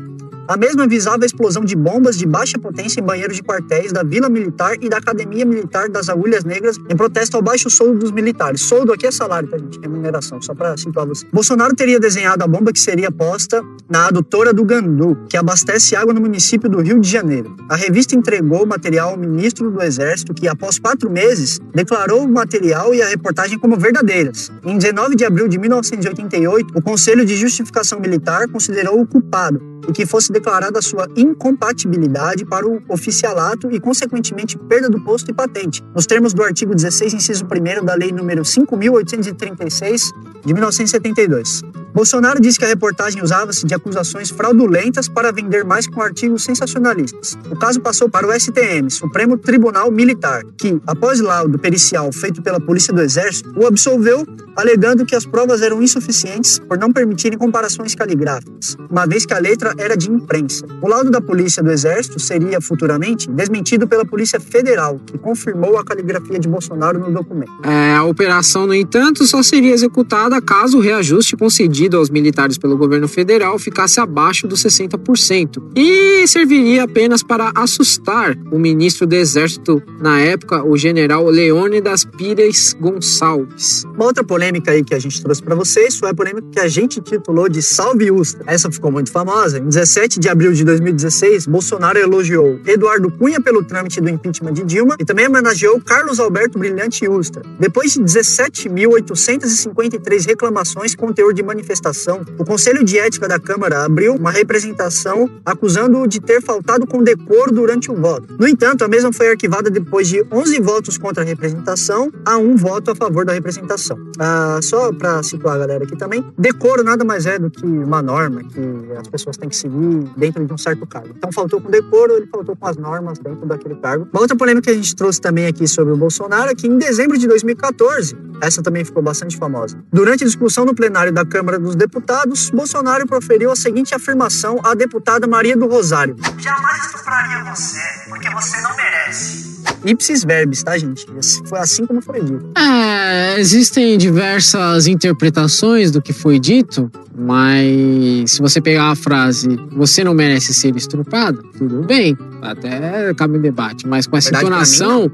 [SPEAKER 1] A mesma visava a explosão de bombas de baixa potência em banheiros de quartéis da Vila Militar e da Academia Militar das Agulhas Negras em protesto ao baixo soldo dos militares. Soldo aqui é salário, tá, gente? Remuneração, só para situar você. Bolsonaro teria desenhado a bomba que seria posta na adutora do Gandu, que abastece água no município do Rio de Janeiro. A revista entregou o material ao ministro do Exército, que após 4 meses declarou o material e a reportagem como verdadeiras. Em 19 de abril de 1988, o Conselho de Justificação Militar considerou o culpado e que fosse declarada sua incompatibilidade para o oficialato e, consequentemente, perda do posto e patente, nos termos do artigo 16, inciso 1º da Lei nº 5.836, de 1972. Bolsonaro disse que a reportagem usava-se de acusações fraudulentas para vender mais com artigos sensacionalistas. O caso passou para o STM, Supremo Tribunal Militar, que, após laudo pericial feito pela Polícia do Exército, o absolveu, alegando que as provas eram insuficientes por não permitirem comparações caligráficas, uma vez que a letra era de imprensa. O laudo da Polícia do Exército seria, futuramente, desmentido pela Polícia Federal, que confirmou a caligrafia de Bolsonaro no documento.
[SPEAKER 2] A operação, no entanto, só seria executada caso o reajuste concedido aos militares pelo governo federal ficasse abaixo dos 60% e serviria apenas para assustar o ministro do Exército na época, o general Leônidas Pires Gonçalves.
[SPEAKER 1] Uma outra polêmica aí que a gente trouxe para vocês foi a polêmica que a gente titulou de Salve Ustra. Essa ficou muito famosa. Em 17 de abril de 2016, Bolsonaro elogiou Eduardo Cunha pelo trâmite do impeachment de Dilma e também homenageou Carlos Alberto Brilhante Ustra. Depois de 17.853 reclamações com teor de manifestação, o Conselho de Ética da Câmara abriu uma representação acusando-o de ter faltado com decoro durante o voto. No entanto, a mesma foi arquivada depois de 11 votos contra a representação a 1 voto a favor da representação. Só para situar a galera aqui também, decoro nada mais é do que uma norma que as pessoas têm que seguir dentro de um certo cargo. Então faltou com decoro, ele faltou com as normas dentro daquele cargo. Uma outra polêmica que a gente trouxe também aqui sobre o Bolsonaro é que em dezembro de 2014, essa também ficou bastante famosa. Durante a discussão no plenário da Câmara dos Deputados, Bolsonaro proferiu a seguinte afirmação à deputada Maria do Rosário:
[SPEAKER 3] jamais estupraria você, porque você não merece.
[SPEAKER 1] Ipsis verbis, tá, gente? Foi assim como foi dito.
[SPEAKER 2] Existem diversas interpretações do que foi dito, mas se você pegar a frase "você não merece ser estuprado", tudo bem. até cabe um debate, mas com essa
[SPEAKER 1] Verdade,
[SPEAKER 2] entonação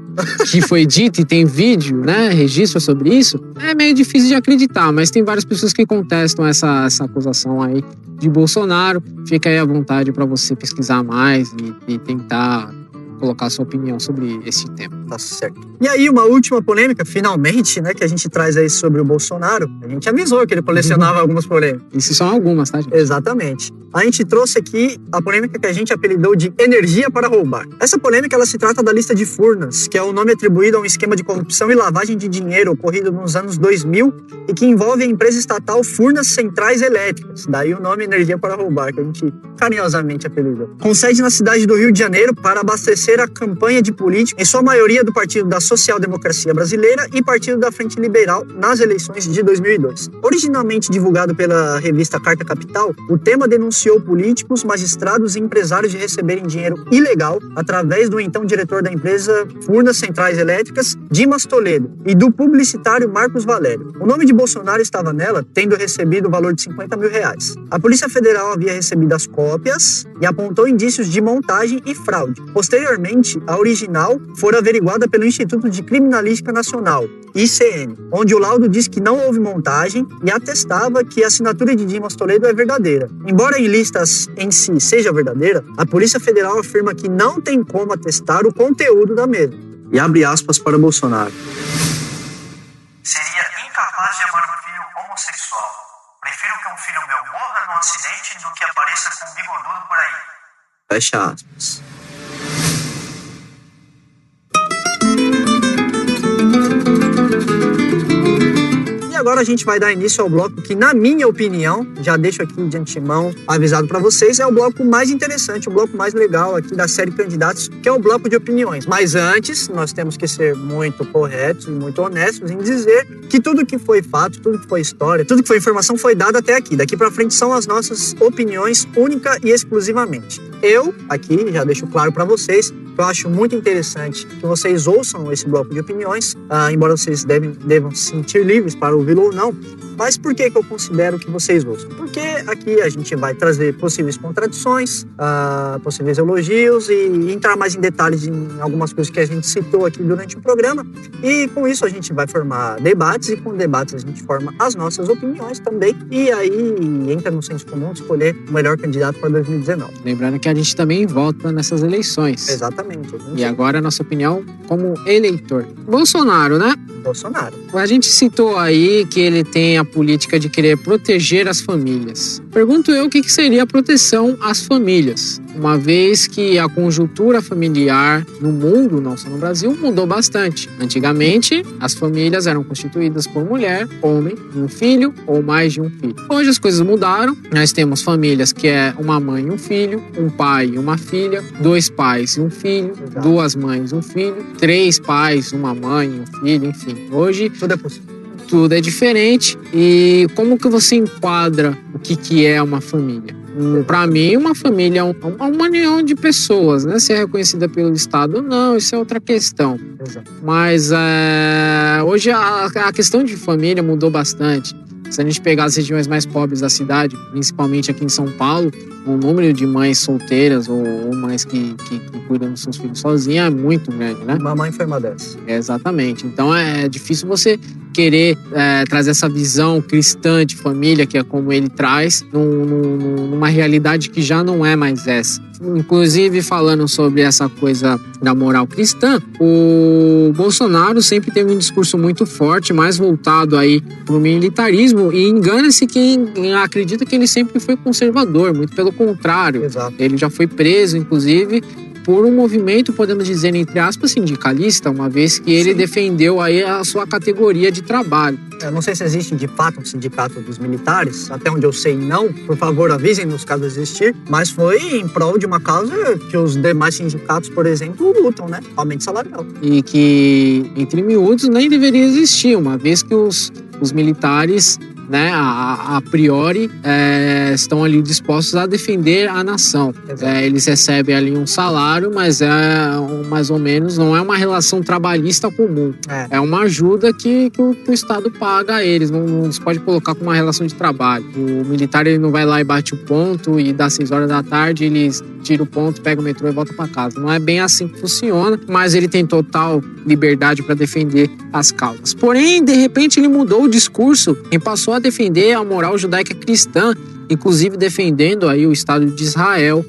[SPEAKER 2] que foi dita e tem vídeo, né, registro sobre isso, é meio difícil de acreditar, mas tem várias pessoas que contestam essa acusação aí de Bolsonaro. Fica aí à vontade para você pesquisar mais e tentar colocar sua opinião sobre esse tema.
[SPEAKER 1] Tá certo. E aí, uma última polêmica, finalmente, né, que a gente traz aí sobre o Bolsonaro. A gente avisou que ele colecionava algumas polêmicas.
[SPEAKER 2] Isso são algumas, tá, gente?
[SPEAKER 1] Exatamente. A gente trouxe aqui a polêmica que a gente apelidou de energia para roubar. Essa polêmica, ela se trata da lista de Furnas, que é o nome atribuído a um esquema de corrupção e lavagem de dinheiro ocorrido nos anos 2000 e que envolve a empresa estatal Furnas Centrais Elétricas. Daí o nome energia para roubar, que a gente carinhosamente apelidou. Com sede na cidade do Rio de Janeiro para abastecer a campanha de políticos, em sua maioria do Partido da Social Democracia Brasileira e Partido da Frente Liberal nas eleições de 2002. Originalmente divulgado pela revista Carta Capital, o tema denunciou políticos, magistrados e empresários de receberem dinheiro ilegal através do então diretor da empresa Furnas Centrais Elétricas, Dimas Toledo, e do publicitário Marcos Valério. O nome de Bolsonaro estava nela, tendo recebido o valor de R$50 mil. A Polícia Federal havia recebido as cópias e apontou indícios de montagem e fraude. Posteriormente, a original foi averiguada pelo Instituto de Criminalística Nacional, ICN, onde o laudo diz que não houve montagem e atestava que a assinatura de Dimas Toledo é verdadeira. Embora a listas em si seja verdadeira, a Polícia Federal afirma que não tem como atestar o conteúdo da mesma. E abre aspas para Bolsonaro.
[SPEAKER 3] Seria incapaz de amar um filho homossexual. Prefiro que um filho meu morra num acidente do que apareça com um bigodudo por aí.
[SPEAKER 1] Fecha aspas. E agora a gente vai dar início ao bloco que, na minha opinião, já deixo aqui de antemão avisado para vocês, é o bloco mais interessante, o bloco mais legal aqui da série Candidatos, que é o bloco de opiniões. Mas antes, nós temos que ser muito corretos e muito honestos em dizer que tudo que foi fato, tudo que foi história, tudo que foi informação foi dado até aqui. Daqui para frente são as nossas opiniões única e exclusivamente. Eu, aqui, já deixo claro para vocês, que eu acho muito interessante que vocês ouçam esse bloco de opiniões, embora vocês devam se sentir livres para ouvi-lo ou não. Mas por que eu considero que vocês ouçam? Porque aqui a gente vai trazer possíveis contradições, possíveis elogios e entrar mais em detalhes em algumas coisas que a gente citou aqui durante o programa. E com isso a gente vai formar debates e com debates a gente forma as nossas opiniões também. E aí entra no senso comum de escolher o melhor candidato para 2019.
[SPEAKER 2] Lembrando que a gente também vota nessas eleições.
[SPEAKER 1] Exatamente.
[SPEAKER 2] E agora a nossa opinião como eleitor. Bolsonaro, né?
[SPEAKER 1] Bolsonaro.
[SPEAKER 2] A gente citou aí que ele tem a política de querer proteger as famílias. Pergunto eu o que seria a proteção às famílias, uma vez que a conjuntura familiar no mundo, não só no Brasil, mudou bastante. Antigamente, as famílias eram constituídas por mulher, homem, um filho ou mais de um filho. Hoje as coisas mudaram, nós temos famílias que é uma mãe e um filho, um pai e uma filha, dois pais e um filho, duas mães e um filho, três pais, uma mãe e um filho, enfim. Hoje
[SPEAKER 1] tudo é possível.
[SPEAKER 2] Tudo é diferente. E como que você enquadra o que é uma família? Para mim, uma família é uma união de pessoas, né? Se é reconhecida pelo Estado ou não, isso é outra questão.
[SPEAKER 1] Exato.
[SPEAKER 2] Mas hoje a questão de família mudou bastante. Se a gente pegar as regiões mais pobres da cidade, principalmente aqui em São Paulo, o número de mães solteiras ou mães que cuidam dos seus filhos sozinhas é muito grande, né?
[SPEAKER 1] Mamãe foi uma dessas.
[SPEAKER 2] Exatamente. Então é difícil você querer trazer essa visão cristã de família, que é como ele traz, numa realidade que já não é mais essa. Inclusive, falando sobre essa coisa da moral cristã, o Bolsonaro sempre teve um discurso muito forte, mais voltado aí para o militarismo, e engana-se quem acredita que ele sempre foi conservador, muito pelo contrário.
[SPEAKER 1] Exato.
[SPEAKER 2] Ele já foi preso, inclusive, por um movimento, podemos dizer, entre aspas, sindicalista, uma vez que ele defendeu aí a sua categoria de trabalho.
[SPEAKER 1] Eu não sei se existe de fato um sindicato dos militares, até onde eu sei não, por favor avisem-nos caso existir, mas foi em prol de uma causa que os demais sindicatos, por exemplo, lutam, né? Aumento salarial.
[SPEAKER 2] E que, entre miúdos, nem deveria existir, uma vez que os militares né, a priori, estão ali dispostos a defender a nação. Eles recebem ali um salário, mas mais ou menos, não é uma relação trabalhista comum. É uma ajuda que o Estado paga a eles. Não se pode colocar como uma relação de trabalho. O militar, ele não vai lá e bate o ponto e dá 6 horas da tarde, ele tira o ponto, pega o metrô e volta para casa. Não é bem assim que funciona, mas ele tem total liberdade para defender as causas. Porém, de repente, ele mudou o discurso e passou a defender a moral judaica cristã, inclusive defendendo aí o Estado de Israel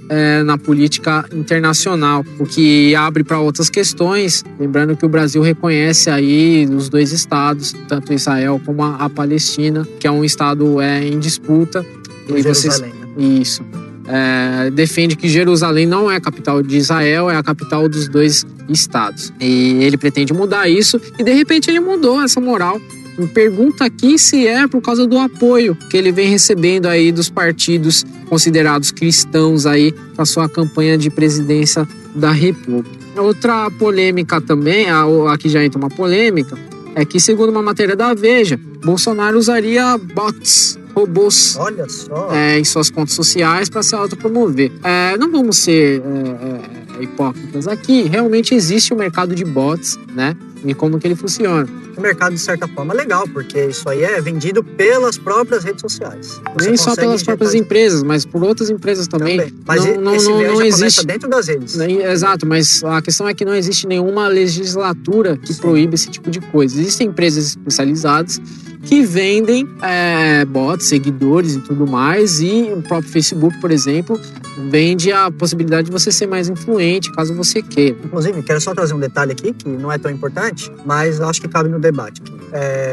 [SPEAKER 2] na política internacional, o que abre para outras questões, lembrando que o Brasil reconhece aí os 2 estados, tanto Israel como a Palestina, que é um estado em disputa.
[SPEAKER 1] E Jerusalém, né?
[SPEAKER 2] Isso. Defende que Jerusalém não é a capital de Israel, é a capital dos 2 estados. E ele pretende mudar isso e de repente ele mudou essa moral. Me pergunta aqui se é por causa do apoio que ele vem recebendo aí dos partidos considerados cristãos aí para sua campanha de presidência da República. Outra polêmica também, aqui já entra uma polêmica, é que segundo uma matéria da Veja, Bolsonaro usaria bots, robôs,
[SPEAKER 1] olha só,
[SPEAKER 2] em suas contas sociais para se autopromover. Não vamos ser hipócritas aqui, realmente existe o mercado de bots, né? E como que ele funciona.
[SPEAKER 1] O mercado, de certa forma, é legal, porque isso aí é vendido pelas próprias redes sociais.
[SPEAKER 2] Nem só pelas próprias empresas, mas por outras empresas também.
[SPEAKER 1] Mas
[SPEAKER 2] não existe
[SPEAKER 1] dentro das redes.
[SPEAKER 2] Exato, mas a questão é que não existe nenhuma legislatura que proíbe esse tipo de coisa. Existem empresas especializadas que vendem bots, seguidores e tudo mais, e o próprio Facebook, por exemplo, vende a possibilidade de você ser mais influente, caso você queira.
[SPEAKER 1] Inclusive, quero só trazer um detalhe aqui, que não é tão importante, mas acho que cabe no debate.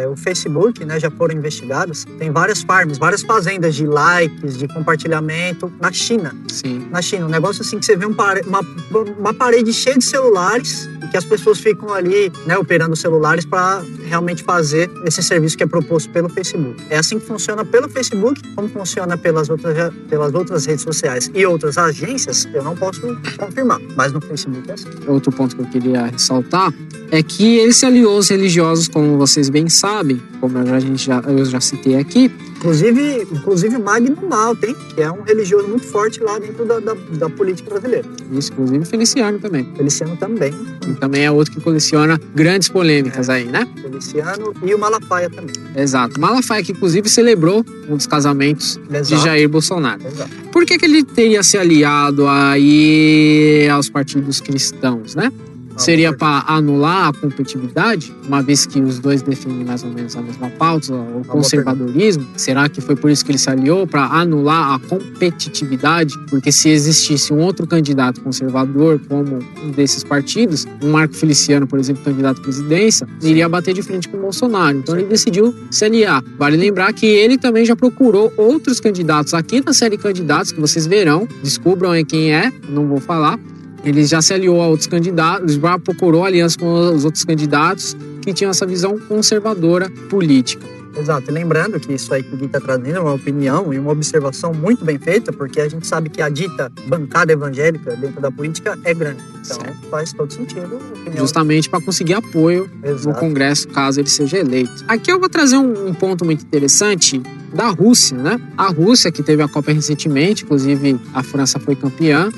[SPEAKER 1] O Facebook, né, já foram investigados, tem várias farms, várias fazendas de likes, de compartilhamento na China.
[SPEAKER 2] Sim.
[SPEAKER 1] Na China, um negócio assim que você vê uma parede cheia de celulares e que as pessoas ficam ali, né, operando os celulares para realmente fazer esse serviço que é proposto pelo Facebook. É assim que funciona pelo Facebook, como funciona pelas outras redes sociais e outras agências, eu não posso confirmar, mas no Facebook é assim.
[SPEAKER 2] Outro ponto que eu queria ressaltar é que ele se aliou aos religiosos, como vocês bem sabem, como eu já citei aqui.
[SPEAKER 1] Inclusive Magno Malta, que é um religioso muito forte lá dentro da política brasileira.
[SPEAKER 2] Isso, inclusive Feliciano também.
[SPEAKER 1] Feliciano também.
[SPEAKER 2] E também é outro que coleciona grandes polêmicas aí, né?
[SPEAKER 1] Feliciano e o Malafaia também.
[SPEAKER 2] Exato. Malafaia que inclusive celebrou um dos casamentos de Jair Bolsonaro.
[SPEAKER 1] Exato.
[SPEAKER 2] Por que ele teria se aliado aí aos partidos cristãos, né? Seria para anular a competitividade, uma vez que os dois defendem mais ou menos a mesma pauta, o conservadorismo? Será que foi por isso que ele se aliou, para anular a competitividade? Porque se existisse um outro candidato conservador, como um desses partidos, um Marco Feliciano, por exemplo, candidato à presidência, iria bater de frente com o Bolsonaro. Então ele decidiu se aliar. Vale lembrar que ele também já procurou outros candidatos aqui na série Candidatos, que vocês verão, descubram aí quem é, não vou falar. Ele já se aliou a outros candidatos, já procurou aliança com os outros candidatos que tinham essa visão conservadora política.
[SPEAKER 1] Exato, e lembrando que isso aí que o Gui está trazendo é uma opinião e uma observação muito bem feita, porque a gente sabe que a dita bancada evangélica dentro da política é grande. Então faz todo sentido.
[SPEAKER 2] Justamente para conseguir apoio no Congresso, caso ele seja eleito. Aqui eu vou trazer um ponto muito interessante da Rússia, né? A Rússia, que teve a Copa recentemente, inclusive a França foi campeã.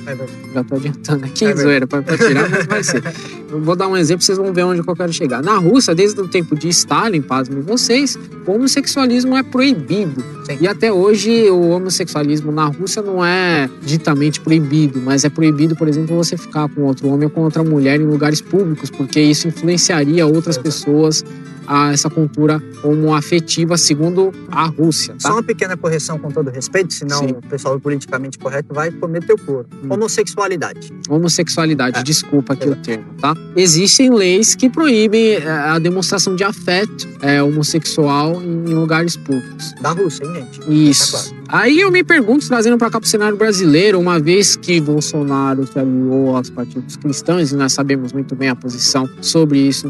[SPEAKER 2] Já tô adiantando aqui, zoeira, pode tirar, mas vai ser. Eu vou dar um exemplo, vocês vão ver onde eu quero chegar. Na Rússia, desde o tempo de Stalin, pasmem vocês, o homossexualismo é proibido.
[SPEAKER 1] Sim.
[SPEAKER 2] E até hoje o homossexualismo na Rússia não é ditamente proibido, mas é proibido, por exemplo, você ficar com outro homem ou com outra mulher em lugares públicos, porque isso influenciaria outras pessoas a essa cultura homoafetiva, segundo a Rússia. Tá?
[SPEAKER 1] Só uma pequena correção, com todo respeito, senão o pessoal politicamente correto vai comer teu couro. Homossexualidade, desculpa aqui o termo, tá? Existem leis que proíbem a demonstração de afeto homossexual em lugares públicos. Da Rússia, hein, gente?
[SPEAKER 2] Isso.
[SPEAKER 1] É claro.
[SPEAKER 2] Aí eu me pergunto, trazendo para cá para o cenário brasileiro, uma vez que Bolsonaro se aliou aos partidos cristãos, e nós sabemos muito bem a posição sobre isso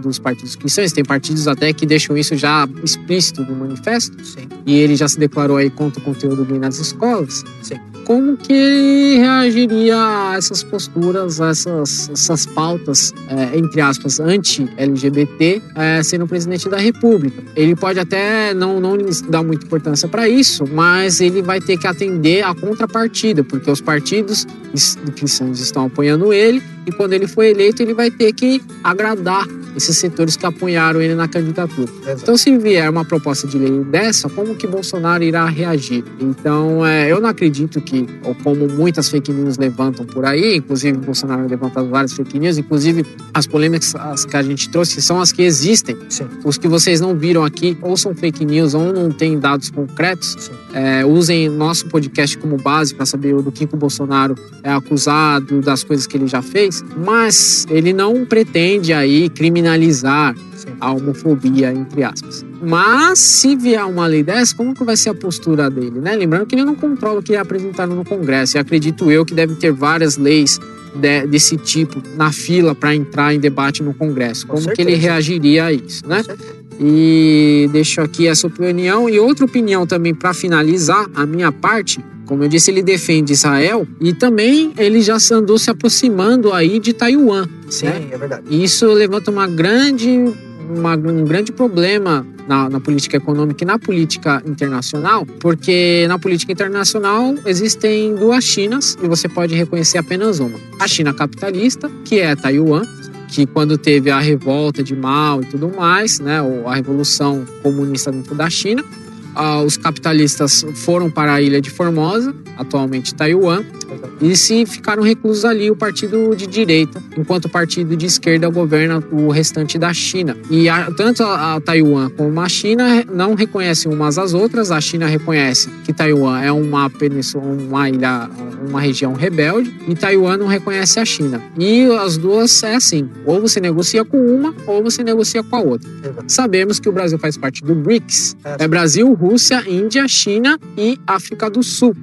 [SPEAKER 2] dos partidos cristãos, tem partidos até que deixam isso já explícito no manifesto.
[SPEAKER 1] Sim.
[SPEAKER 2] E ele já se declarou aí contra o conteúdo gay nas escolas.
[SPEAKER 1] Sim.
[SPEAKER 2] como que ele reagiria a essas posturas, a essas pautas, entre aspas, anti-LGBT, sendo presidente da República. Ele pode até não dar muita importância para isso, mas ele vai ter que atender a contrapartida, porque os partidos cristãos estão apoiando ele, e quando ele for eleito, ele vai ter que agradar esses setores que apoiaram ele na candidatura. Exato. Então, se vier uma proposta de lei dessa, como que Bolsonaro irá reagir? Então, eu não acredito que, ou como muitas fake news levantam por aí, inclusive Bolsonaro levanta várias fake news, inclusive as polêmicas que a gente trouxe, que são as que existem. Sim. Os que vocês não viram aqui, ou são fake news, ou não têm dados concretos. Usem nosso podcast como base para saber do que o Bolsonaro é acusado, das coisas que ele já fez, mas ele não pretende aí criminalizar a homofobia, entre aspas. Mas, se vier uma lei dessa, como que vai ser a postura dele, né? Lembrando que ele não controla o que é apresentado no Congresso. E acredito eu que deve ter várias leis desse tipo na fila para entrar em debate no Congresso. Como que ele reagiria a isso, né? E deixo aqui essa opinião. E outra opinião também para finalizar a minha parte. Como eu disse, ele defende Israel e também ele já andou se aproximando aí de Taiwan.
[SPEAKER 1] Sim,
[SPEAKER 2] né?
[SPEAKER 1] É verdade.
[SPEAKER 2] E isso levanta um grande problema na política econômica e na política internacional, porque na política internacional existem duas Chinas e você pode reconhecer apenas uma. A China capitalista, que é Taiwan, que quando teve a revolta de Mao e tudo mais, né, ou a revolução comunista dentro da China, os capitalistas foram para a ilha de Formosa, atualmente Taiwan, e se ficaram reclusos ali o partido de direita, enquanto o partido de esquerda governa o restante da China. E tanto a Taiwan como a China não reconhecem umas às outras. A China reconhece que Taiwan é uma península, uma ilha, uma região rebelde, e Taiwan não reconhece a China. E as duas é assim, ou você negocia com uma, ou você negocia com a outra. Sabemos que o Brasil faz parte do BRICS. É Brasil, Rússia, Índia, China e África do Sul.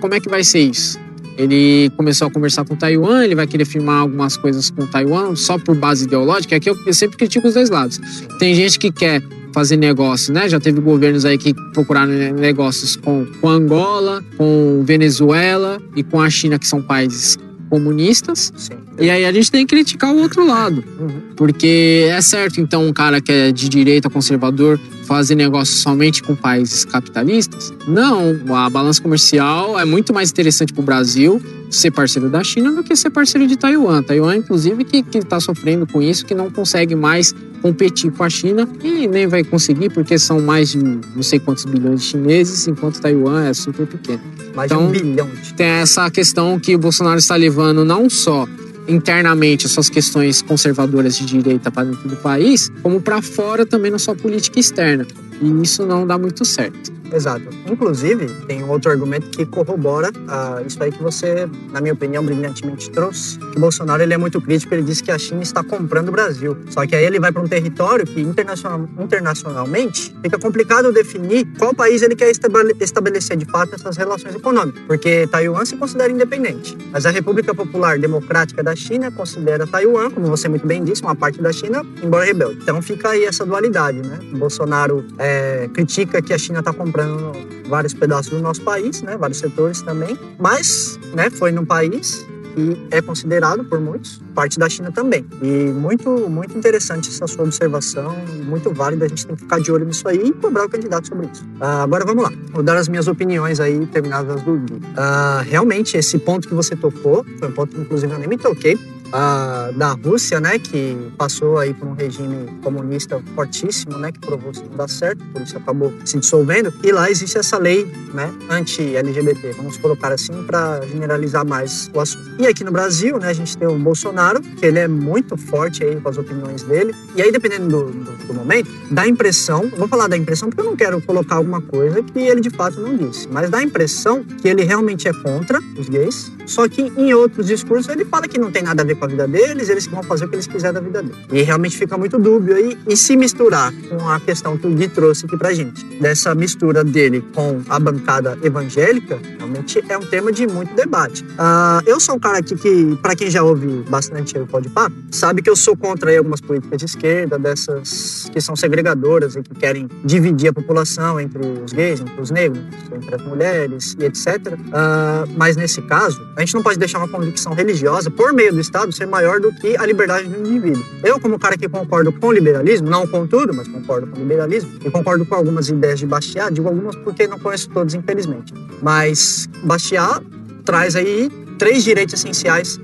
[SPEAKER 2] Como é que vai ser isso? Ele começou a conversar com Taiwan, ele vai querer firmar algumas coisas com Taiwan só por base ideológica. É que eu sempre critico os dois lados. Tem gente que quer fazer negócio, né? Já teve governos aí que procuraram negócios com Angola, com Venezuela e com a China, que são países comunistas. Sim. E aí a gente tem que criticar o outro lado. Porque é certo, então, um cara que é de direita, conservador, fazer negócio somente com países capitalistas? Não, a balança comercial é muito mais interessante para o Brasil ser parceiro da China do que ser parceiro de Taiwan. Taiwan, inclusive, que está sofrendo com isso, que não consegue mais competir com a China e nem vai conseguir, porque são mais de não sei quantos bilhões de chineses, enquanto Taiwan é super pequeno.
[SPEAKER 1] Mais de 1 bilhão.
[SPEAKER 2] Tem essa questão que o Bolsonaro está levando não só internamente essas questões conservadoras de direita para dentro do país, como para fora também na sua política externa. E isso não dá muito certo.
[SPEAKER 1] Exato. Inclusive, tem um outro argumento que corrobora isso aí que você, na minha opinião, brilhantemente trouxe. Que o Bolsonaro ele é muito crítico, ele disse que a China está comprando o Brasil. Só que aí ele vai para um território que internacionalmente fica complicado definir qual país ele quer estabelecer de fato essas relações econômicas. Porque Taiwan se considera independente. Mas a República Popular Democrática da China considera Taiwan, como você muito bem disse, uma parte da China, embora rebelde. Então fica aí essa dualidade, né? O Bolsonaro critica que a China está comprando vários pedaços do nosso país, né? Vários setores também, mas, né, foi num país que é considerado por muitos parte da China também. E muito, muito interessante essa sua observação, muito válida, a gente tem que ficar de olho nisso aí e cobrar o candidato sobre isso. Agora vamos lá, vou dar as minhas opiniões aí, terminadas do Gui. Realmente, esse ponto que você tocou, foi um ponto que inclusive eu nem me toquei, da Rússia, né, que passou aí por um regime comunista fortíssimo, né, que provou que não dá certo, por isso acabou se dissolvendo. E lá existe essa lei, né, anti-LGBT, vamos colocar assim para generalizar mais o assunto. E aqui no Brasil, né, a gente tem o Bolsonaro, que ele é muito forte aí com as opiniões dele. E aí, dependendo do momento, dá a impressão, vou falar da impressão porque eu não quero colocar alguma coisa que ele de fato não disse, mas dá a impressão que ele realmente é contra os gays, só que em outros discursos ele fala que não tem nada a ver com a vida deles, eles vão fazer o que eles quiserem da vida deles. E realmente fica muito dúbio aí. E se misturar com a questão que o Gui trouxe aqui pra gente, dessa mistura dele com a bancada evangélica, realmente é um tema de muito debate. Eu sou um cara aqui que, pra quem já ouve bastante o Podpah, sabe que eu sou contra aí algumas políticas de esquerda, dessas que são segregadoras e que querem dividir a população entre os gays, entre os negros, entre as mulheres e etc. Mas nesse caso, a gente não pode deixar uma convicção religiosa por meio do Estado ser maior do que a liberdade do indivíduo. Eu, como cara que concordo com o liberalismo, não com tudo, mas concordo com o liberalismo, e concordo com algumas ideias de Bastiat, digo algumas porque não conheço todos, infelizmente. Mas Bastiat traz aí 3 direitos essenciais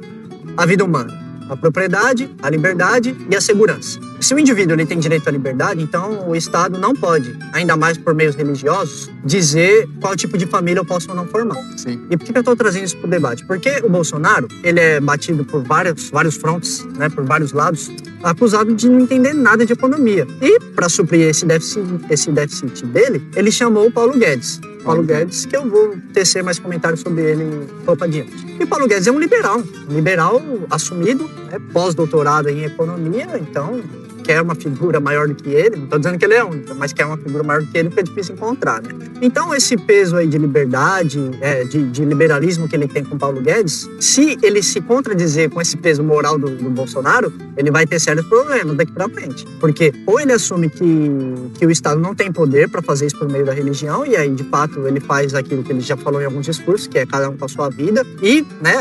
[SPEAKER 1] à vida humana: a propriedade, a liberdade e a segurança. Se o indivíduo ele tem direito à liberdade, então o Estado não pode, ainda mais por meios religiosos, dizer qual tipo de família eu posso ou não formar.
[SPEAKER 2] Sim.
[SPEAKER 1] E por que eu estou trazendo isso para o debate? Porque o Bolsonaro, ele é batido por vários frontes, né, por vários lados, acusado de não entender nada de economia. E, para suprir esse déficit dele, ele chamou o Paulo Guedes. Paulo Guedes, que eu vou tecer mais comentários sobre ele um pouco adiante. E Paulo Guedes é um liberal assumido, né, pós-doutorado em economia, então quer uma figura maior do que ele, não estou dizendo que ele é único, mas quer uma figura maior do que ele, porque é difícil encontrar, né? Então esse peso aí de liberdade, de liberalismo que ele tem com Paulo Guedes, se ele se contradizer com esse peso moral do Bolsonaro, ele vai ter sérios problemas daqui para frente. Porque ou ele assume que o Estado não tem poder para fazer isso por meio da religião, e aí de fato ele faz aquilo que ele já falou em alguns discursos, que é cada um com a sua vida, e, né,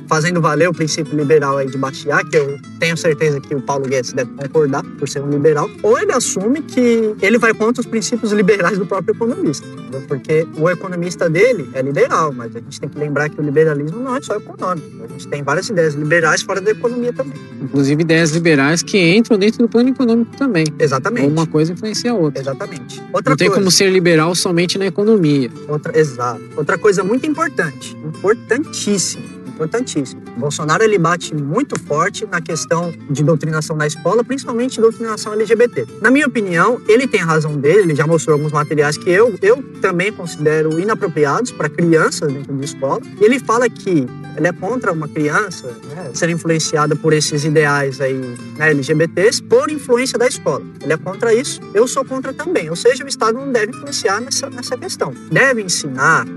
[SPEAKER 1] fazendo valer o princípio liberal aí de Bastiat, que eu tenho certeza que o Paulo Guedes deve concordar por ser um liberal, ou ele assume que ele vai contra os princípios liberais do próprio economista, entendeu? Porque o economista dele é liberal, mas a gente tem que lembrar que o liberalismo não é só econômico, a gente tem várias ideias liberais fora da economia também.
[SPEAKER 2] Inclusive ideias liberais que entram dentro do plano econômico também.
[SPEAKER 1] Exatamente.
[SPEAKER 2] Ou uma coisa influencia a outra.
[SPEAKER 1] Exatamente.
[SPEAKER 2] Não tem como ser liberal somente na economia.
[SPEAKER 1] Exato. Outra coisa muito importante, importantíssimo. Bolsonaro, ele bate muito forte na questão de doutrinação na escola, principalmente doutrinação LGBT. Na minha opinião, ele tem a razão dele, ele já mostrou alguns materiais que eu também considero inapropriados para crianças dentro de escola. E ele fala que ele é contra uma criança, né, ser influenciada por esses ideais aí, né, LGBTs, por influência da escola. Ele é contra isso, eu sou contra também. Ou seja, o Estado não deve influenciar nessa questão. Deve ensinar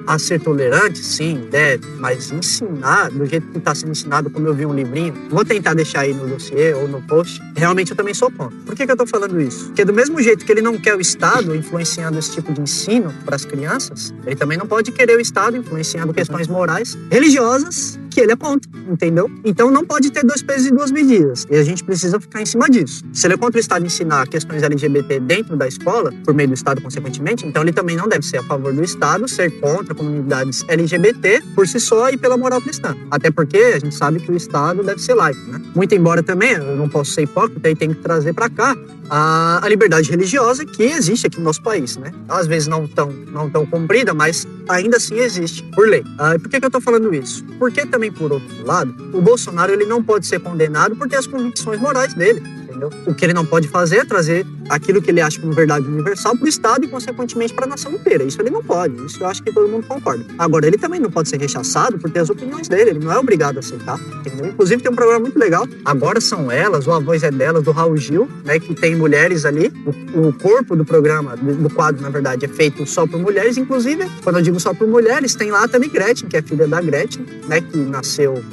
[SPEAKER 1] a ser tolerante? Sim, deve, mas ensinar do jeito que está sendo ensinado, como eu vi um livrinho, vou tentar deixar aí no dossiê ou no post, realmente eu também sou contra. Por que eu estou falando isso? Porque do mesmo jeito que ele não quer o Estado influenciando esse tipo de ensino para as crianças, ele também não pode querer o Estado influenciando questões morais, religiosas, que ele é contra, entendeu? Então não pode ter 2 pesos e 2 medidas. E a gente precisa ficar em cima disso. Se ele é contra o Estado ensinar questões LGBT dentro da escola, por meio do Estado, consequentemente, então ele também não deve ser a favor do Estado, ser contra comunidades LGBT por si só e pela moral cristã. Até porque a gente sabe que o Estado deve ser laico, né? Muito embora também, eu não posso ser hipócrita e tenho que trazer para cá a liberdade religiosa que existe aqui no nosso país, né? Às vezes não tão cumprida, mas ainda assim existe, por lei. Por que eu tô falando isso? Porque também, por outro lado, o Bolsonaro, ele não pode ser condenado por ter as convicções morais dele. Entendeu? O que ele não pode fazer é trazer aquilo que ele acha como verdade universal para o Estado e, consequentemente, para a nação inteira. Isso ele não pode. Isso eu acho que todo mundo concorda. Agora, ele também não pode ser rechaçado por ter as opiniões dele. Ele não é obrigado a aceitar. Entendeu? Inclusive, tem um programa muito legal. Agora São Elas, ou A Voz é Delas, do Raul Gil, né, que tem mulheres ali. O corpo do programa, do quadro, na verdade, é feito só por mulheres. Inclusive, quando eu digo só por mulheres, tem lá também Gretchen, que é filha da Gretchen, né, que nasceu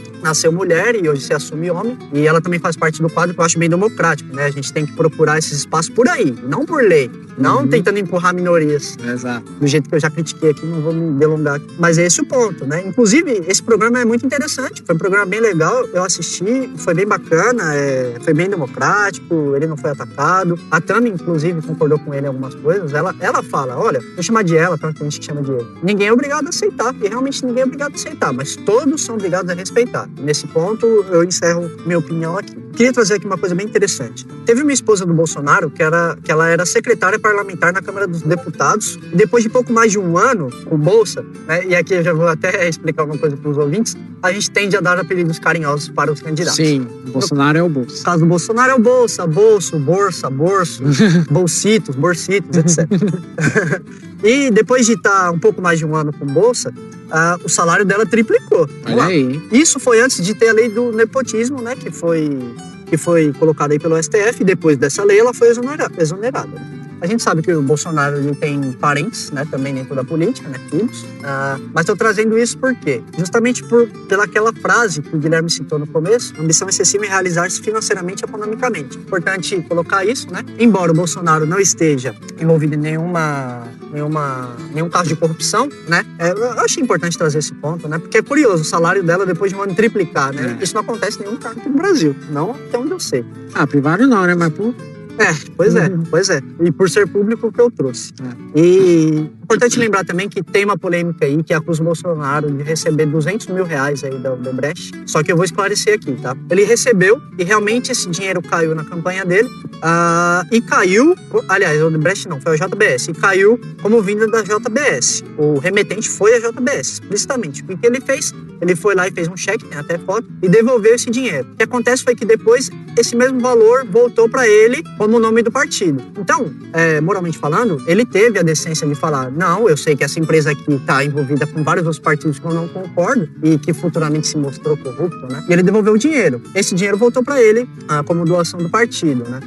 [SPEAKER 1] mulher e hoje se assume homem. E ela também faz parte do quadro que eu acho bem democrático, né? A gente tem que procurar esses espaços por aí, não por lei. Não tentando empurrar minorias.
[SPEAKER 2] Exato.
[SPEAKER 1] Do jeito que eu já critiquei aqui, não vou me delongar. Mas é esse o ponto, né? Inclusive, esse programa é muito interessante. Foi um programa bem legal, eu assisti, foi bem bacana, foi bem democrático, ele não foi atacado. A Tami, inclusive, concordou com ele em algumas coisas. Ela fala, olha, vou chamar de ela, tá? Tem gente que chama de ele. Ninguém é obrigado a aceitar, e realmente ninguém é obrigado a aceitar, mas todos são obrigados a respeitar. Nesse ponto, eu encerro minha opinião aqui. Queria trazer aqui uma coisa bem interessante. Teve uma esposa do Bolsonaro que ela era secretária parlamentar na Câmara dos Deputados. E depois de pouco mais de um ano com Bolsa, né, e aqui eu já vou até explicar uma coisa para os ouvintes, a gente tende a dar apelidos carinhosos para os candidatos.
[SPEAKER 2] Sim, o Bolsonaro é o Bolsa.
[SPEAKER 1] No caso do Bolsonaro é o Bolsa, Bolso, Borsa, Borso, Bolsitos, Borsitos, etc. E depois de estar um pouco mais de um ano com Bolsa, o salário dela triplicou.
[SPEAKER 2] Olha aí.
[SPEAKER 1] Isso foi antes de ter a lei do nepotismo, né, que foi colocada aí pelo STF, e depois dessa lei ela foi exonerada. A gente sabe que o Bolsonaro ele tem parentes, né, também dentro da política, né, filhos. Mas estou trazendo isso por quê? Justamente pelaquela frase que o Guilherme citou no começo, ambição excessiva em realizar-se financeiramente e economicamente. Importante colocar isso, né? Embora o Bolsonaro não esteja envolvido em nenhum caso de corrupção, né? Eu achei importante trazer esse ponto, né? Porque é curioso, o salário dela depois de um ano triplicar, né? Isso não acontece em nenhum cargo aqui no Brasil, não até onde eu sei.
[SPEAKER 2] Privado não, né? Mas por...
[SPEAKER 1] Pois é. E por ser público que eu trouxe. E importante lembrar também que tem uma polêmica aí que acusa o Bolsonaro de receber 200 mil reais aí da Odebrecht. Só que eu vou esclarecer aqui, tá? Ele recebeu e realmente esse dinheiro caiu na campanha dele. E caiu, aliás, a Odebrecht não, foi a JBS. E caiu como vinda da JBS. O remetente foi a JBS, explicitamente. O que ele fez? Ele foi lá e fez um cheque, tem até foto, e devolveu esse dinheiro. O que acontece foi que depois esse mesmo valor voltou para ele como nome do partido. Então, moralmente falando, ele teve a decência de falar: não, eu sei que essa empresa aqui está envolvida com vários outros partidos que eu não concordo e que futuramente se mostrou corrupto, né? E ele devolveu o dinheiro. Esse dinheiro voltou para ele como doação do partido, né?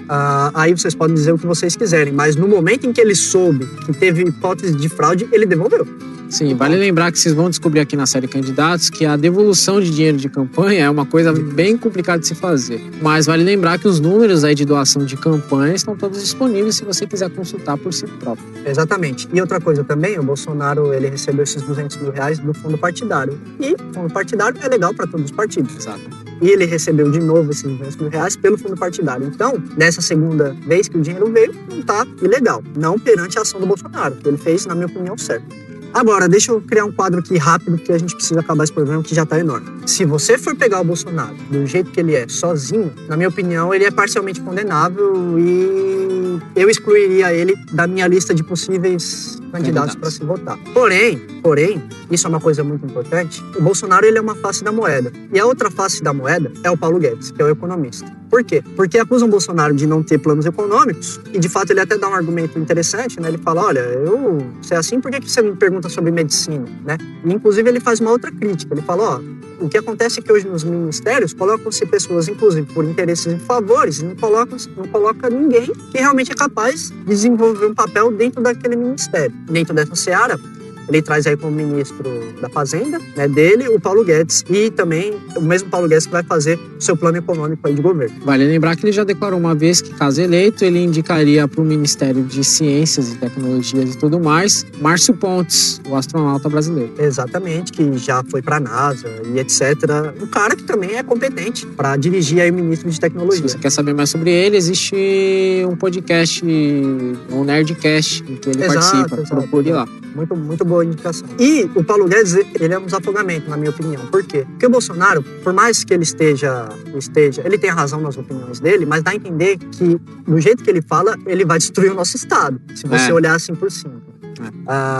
[SPEAKER 1] Aí vocês podem dizer o que vocês quiserem, mas no momento em que ele soube que teve hipótese de fraude, ele devolveu.
[SPEAKER 2] Sim, vale lembrar que vocês vão descobrir aqui na série Candidatos que a devolução de dinheiro de campanha é uma coisa bem complicada de se fazer. Mas vale lembrar que os números aí de doação de campanha estão todos disponíveis se você quiser consultar por si próprio.
[SPEAKER 1] Exatamente. E outra coisa também, o Bolsonaro ele recebeu esses 200 mil reais do fundo partidário. E o fundo partidário é legal para todos os partidos.
[SPEAKER 2] Exato.
[SPEAKER 1] E ele recebeu de novo esses 200 mil reais pelo fundo partidário. Então, nessa segunda vez que o dinheiro veio, não está ilegal. Não perante a ação do Bolsonaro, que ele fez, na minha opinião, certo. Agora, deixa eu criar um quadro aqui rápido, porque a gente precisa acabar esse programa que já está enorme. Se você for pegar o Bolsonaro do jeito que ele é, sozinho, na minha opinião, ele é parcialmente condenável e eu excluiria ele da minha lista de possíveis candidatos para se votar. Porém, isso é uma coisa muito importante, o Bolsonaro ele é uma face da moeda. E a outra face da moeda é o Paulo Guedes, que é o economista. Por quê? Porque acusam o Bolsonaro de não ter planos econômicos e, de fato, ele até dá um argumento interessante, né? Ele fala, olha, se é assim, por que você me pergunta sobre medicina, né? E, inclusive, ele faz uma outra crítica. Ele fala, o que acontece é que hoje nos ministérios colocam-se pessoas, inclusive, por interesses e favores, e não coloca ninguém que realmente é capaz de desenvolver um papel dentro daquele ministério. Dentro dessa seara, ele traz aí como ministro da Fazenda, né, dele, o Paulo Guedes, e também o mesmo Paulo Guedes que vai fazer o seu plano econômico aí de governo.
[SPEAKER 2] Vale lembrar que ele já declarou uma vez que, caso eleito, ele indicaria para o Ministério de Ciências e Tecnologias e tudo mais, Márcio Pontes, o astronauta brasileiro.
[SPEAKER 1] Exatamente, que já foi para a NASA e etc. Um cara que também é competente para dirigir aí o ministro de Tecnologia.
[SPEAKER 2] Se você quer saber mais sobre ele, existe um podcast, um Nerdcast, em que ele participa. Procure lá.
[SPEAKER 1] Muito boa indicação. E o Paulo Guedes, ele é um desafogamento, na minha opinião. Por quê? Porque o Bolsonaro, por mais que ele esteja, ele tem razão nas opiniões dele, mas dá a entender que, do jeito que ele fala, ele vai destruir o nosso Estado, se você olhar assim por cima.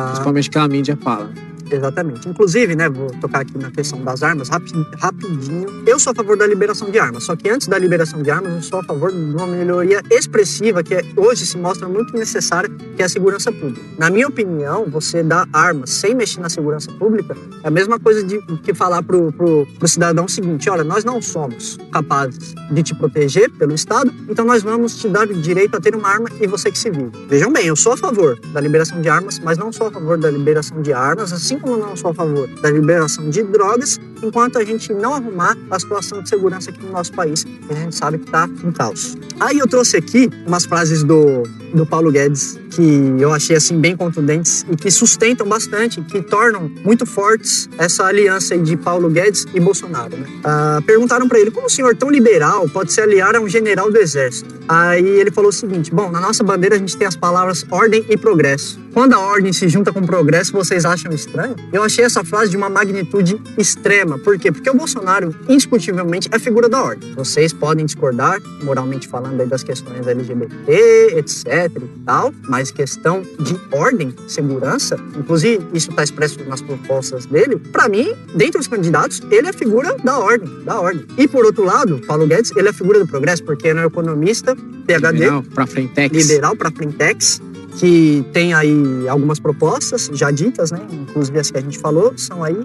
[SPEAKER 2] Principalmente que a mídia fala.
[SPEAKER 1] Exatamente. Inclusive, né, vou tocar aqui na questão das armas rapidinho. Eu sou a favor da liberação de armas, só que antes da liberação de armas, eu sou a favor de uma melhoria expressiva que hoje se mostra muito necessária, que é a segurança pública. Na minha opinião, você dar armas sem mexer na segurança pública é a mesma coisa que falar pro cidadão o seguinte, olha, nós não somos capazes de te proteger pelo Estado, então nós vamos te dar o direito a ter uma arma e você que se vive. Vejam bem, eu sou a favor da liberação de armas, mas não sou a favor da liberação de armas, assim como não sou a favor da liberação de drogas, enquanto a gente não arrumar a situação de segurança aqui no nosso país, que a gente sabe que está em caos. Aí eu trouxe aqui umas frases do Paulo Guedes que eu achei assim bem contundentes e que sustentam bastante, que tornam muito fortes essa aliança aí de Paulo Guedes e Bolsonaro, né? Perguntaram para ele, como o senhor tão liberal pode se aliar a um general do exército? Aí ele falou o seguinte, bom, na nossa bandeira a gente tem as palavras ordem e progresso. Quando a ordem se junta com o progresso, vocês acham estranho? Eu achei essa frase de uma magnitude extrema. Por quê? Porque o Bolsonaro, indiscutivelmente, é a figura da ordem. Vocês podem discordar, moralmente falando, aí das questões LGBT, etc e tal, mas questão de ordem, segurança, inclusive isso está expresso nas propostas dele, para mim, dentre os candidatos, ele é a figura da ordem. E por outro lado, Paulo Guedes, ele é a figura do progresso, porque ele é um economista, PhD,
[SPEAKER 2] liberal para Frentex,
[SPEAKER 1] que tem aí algumas propostas já ditas, né? Inclusive as que a gente falou, são aí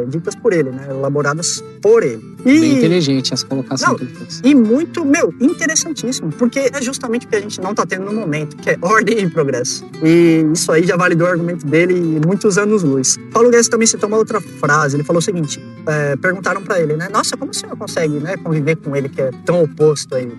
[SPEAKER 1] ditas por ele, né? Elaboradas por ele.
[SPEAKER 2] Bem inteligente essa colocação que ele fez.
[SPEAKER 1] E muito, interessantíssimo, porque é justamente o que a gente não tá tendo no momento, que é ordem e progresso. E isso aí já validou o argumento dele muitos anos-luz. Paulo Guedes também citou uma outra frase, ele falou o seguinte, perguntaram pra ele, né? Nossa, como o senhor consegue, né, conviver com ele que é tão oposto aí?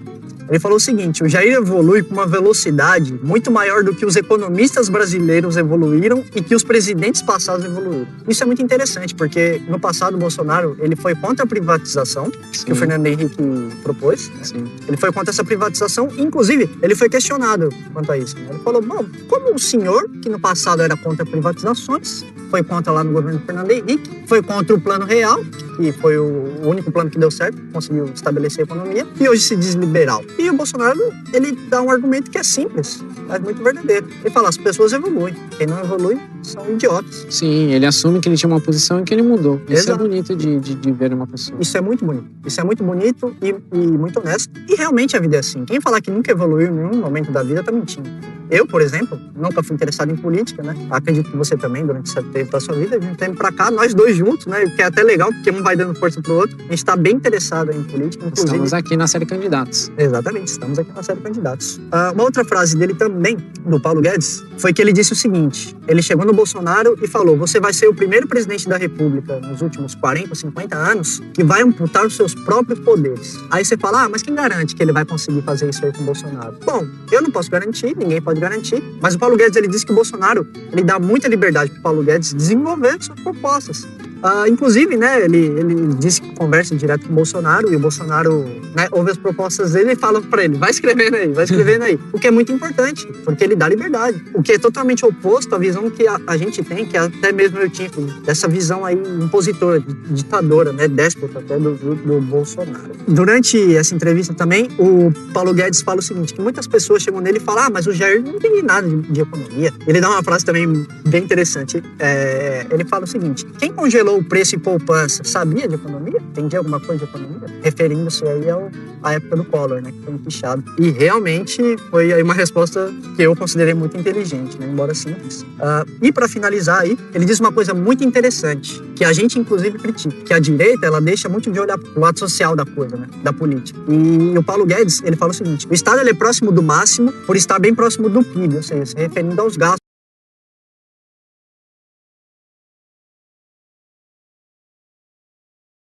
[SPEAKER 1] Ele falou o seguinte, o Jair evolui com uma velocidade muito maior do que os economistas brasileiros evoluíram e que os presidentes passados evoluíram. Isso é muito interessante, porque no passado o Bolsonaro ele foi contra a privatização, sim, que o Fernando Henrique propôs. Sim. Ele foi contra essa privatização, inclusive ele foi questionado quanto a isso. Ele falou, bom, como o senhor, que no passado era contra privatizações, foi contra lá no governo do Fernando Henrique, foi contra o Plano Real, que foi o único plano que deu certo, conseguiu estabelecer a economia, e hoje se diz liberal. E o Bolsonaro, ele dá um argumento que é simples, mas muito verdadeiro. Ele fala, as pessoas evoluem, quem não evolui são idiotas.
[SPEAKER 2] Sim, ele assume que ele tinha uma posição e que ele mudou. Isso é bonito de ver uma pessoa.
[SPEAKER 1] Isso é muito bonito. Isso é muito bonito e muito honesto. E realmente a vida é assim. Quem falar que nunca evoluiu em nenhum momento da vida tá mentindo. Eu, por exemplo, nunca fui interessado em política, né? Acredito que você também, durante esse tempo da sua vida, de um tempo pra cá, nós dois juntos, né? Que é até legal, porque um vai dando força pro outro. A gente tá bem interessado em política, inclusive.
[SPEAKER 2] Estamos aqui na série Candidatos.
[SPEAKER 1] Exatamente, estamos aqui na série Candidatos. Uma outra frase dele também, do Paulo Guedes, foi que ele disse o seguinte, ele chegou no Bolsonaro e falou, você vai ser o primeiro presidente da República nos últimos 40, 50 anos que vai amputar os seus próprios poderes. Aí você fala, mas quem garante que ele vai conseguir fazer isso aí com o Bolsonaro? Bom, eu não posso garantir, ninguém pode garantir, mas o Paulo Guedes, ele disse que o Bolsonaro, ele dá muita liberdade pro Paulo Guedes desenvolver suas propostas. Inclusive, né, ele disse que conversa direto com o Bolsonaro e o Bolsonaro, né, ouve as propostas dele e fala pra ele, vai escrevendo aí. O que é muito importante, porque ele dá liberdade. O que é totalmente oposto à visão que a gente tem, que até mesmo eu tinha, dessa visão aí impositora, ditadora, né, déspota até do Bolsonaro. Durante essa entrevista também, o Paulo Guedes fala o seguinte, que muitas pessoas chegam nele e falam, mas o Jair não entende nada de economia. Ele dá uma frase também bem interessante. Ele fala o seguinte, quem congelou o preço e poupança sabia de economia? Entendia alguma coisa de economia? Referindo-se aí à época do Collor, né, que foi empichado. E realmente foi aí uma resposta que eu considerei muito inteligente, né, embora simples. E para finalizar aí, ele diz uma coisa muito interessante, que a gente inclusive critica, que a direita, ela deixa muito de olhar pro lado social da coisa, né, da política. E o Paulo Guedes, ele fala o seguinte, o Estado ele é próximo do máximo por estar bem próximo do PIB, ou seja, se referindo aos gastos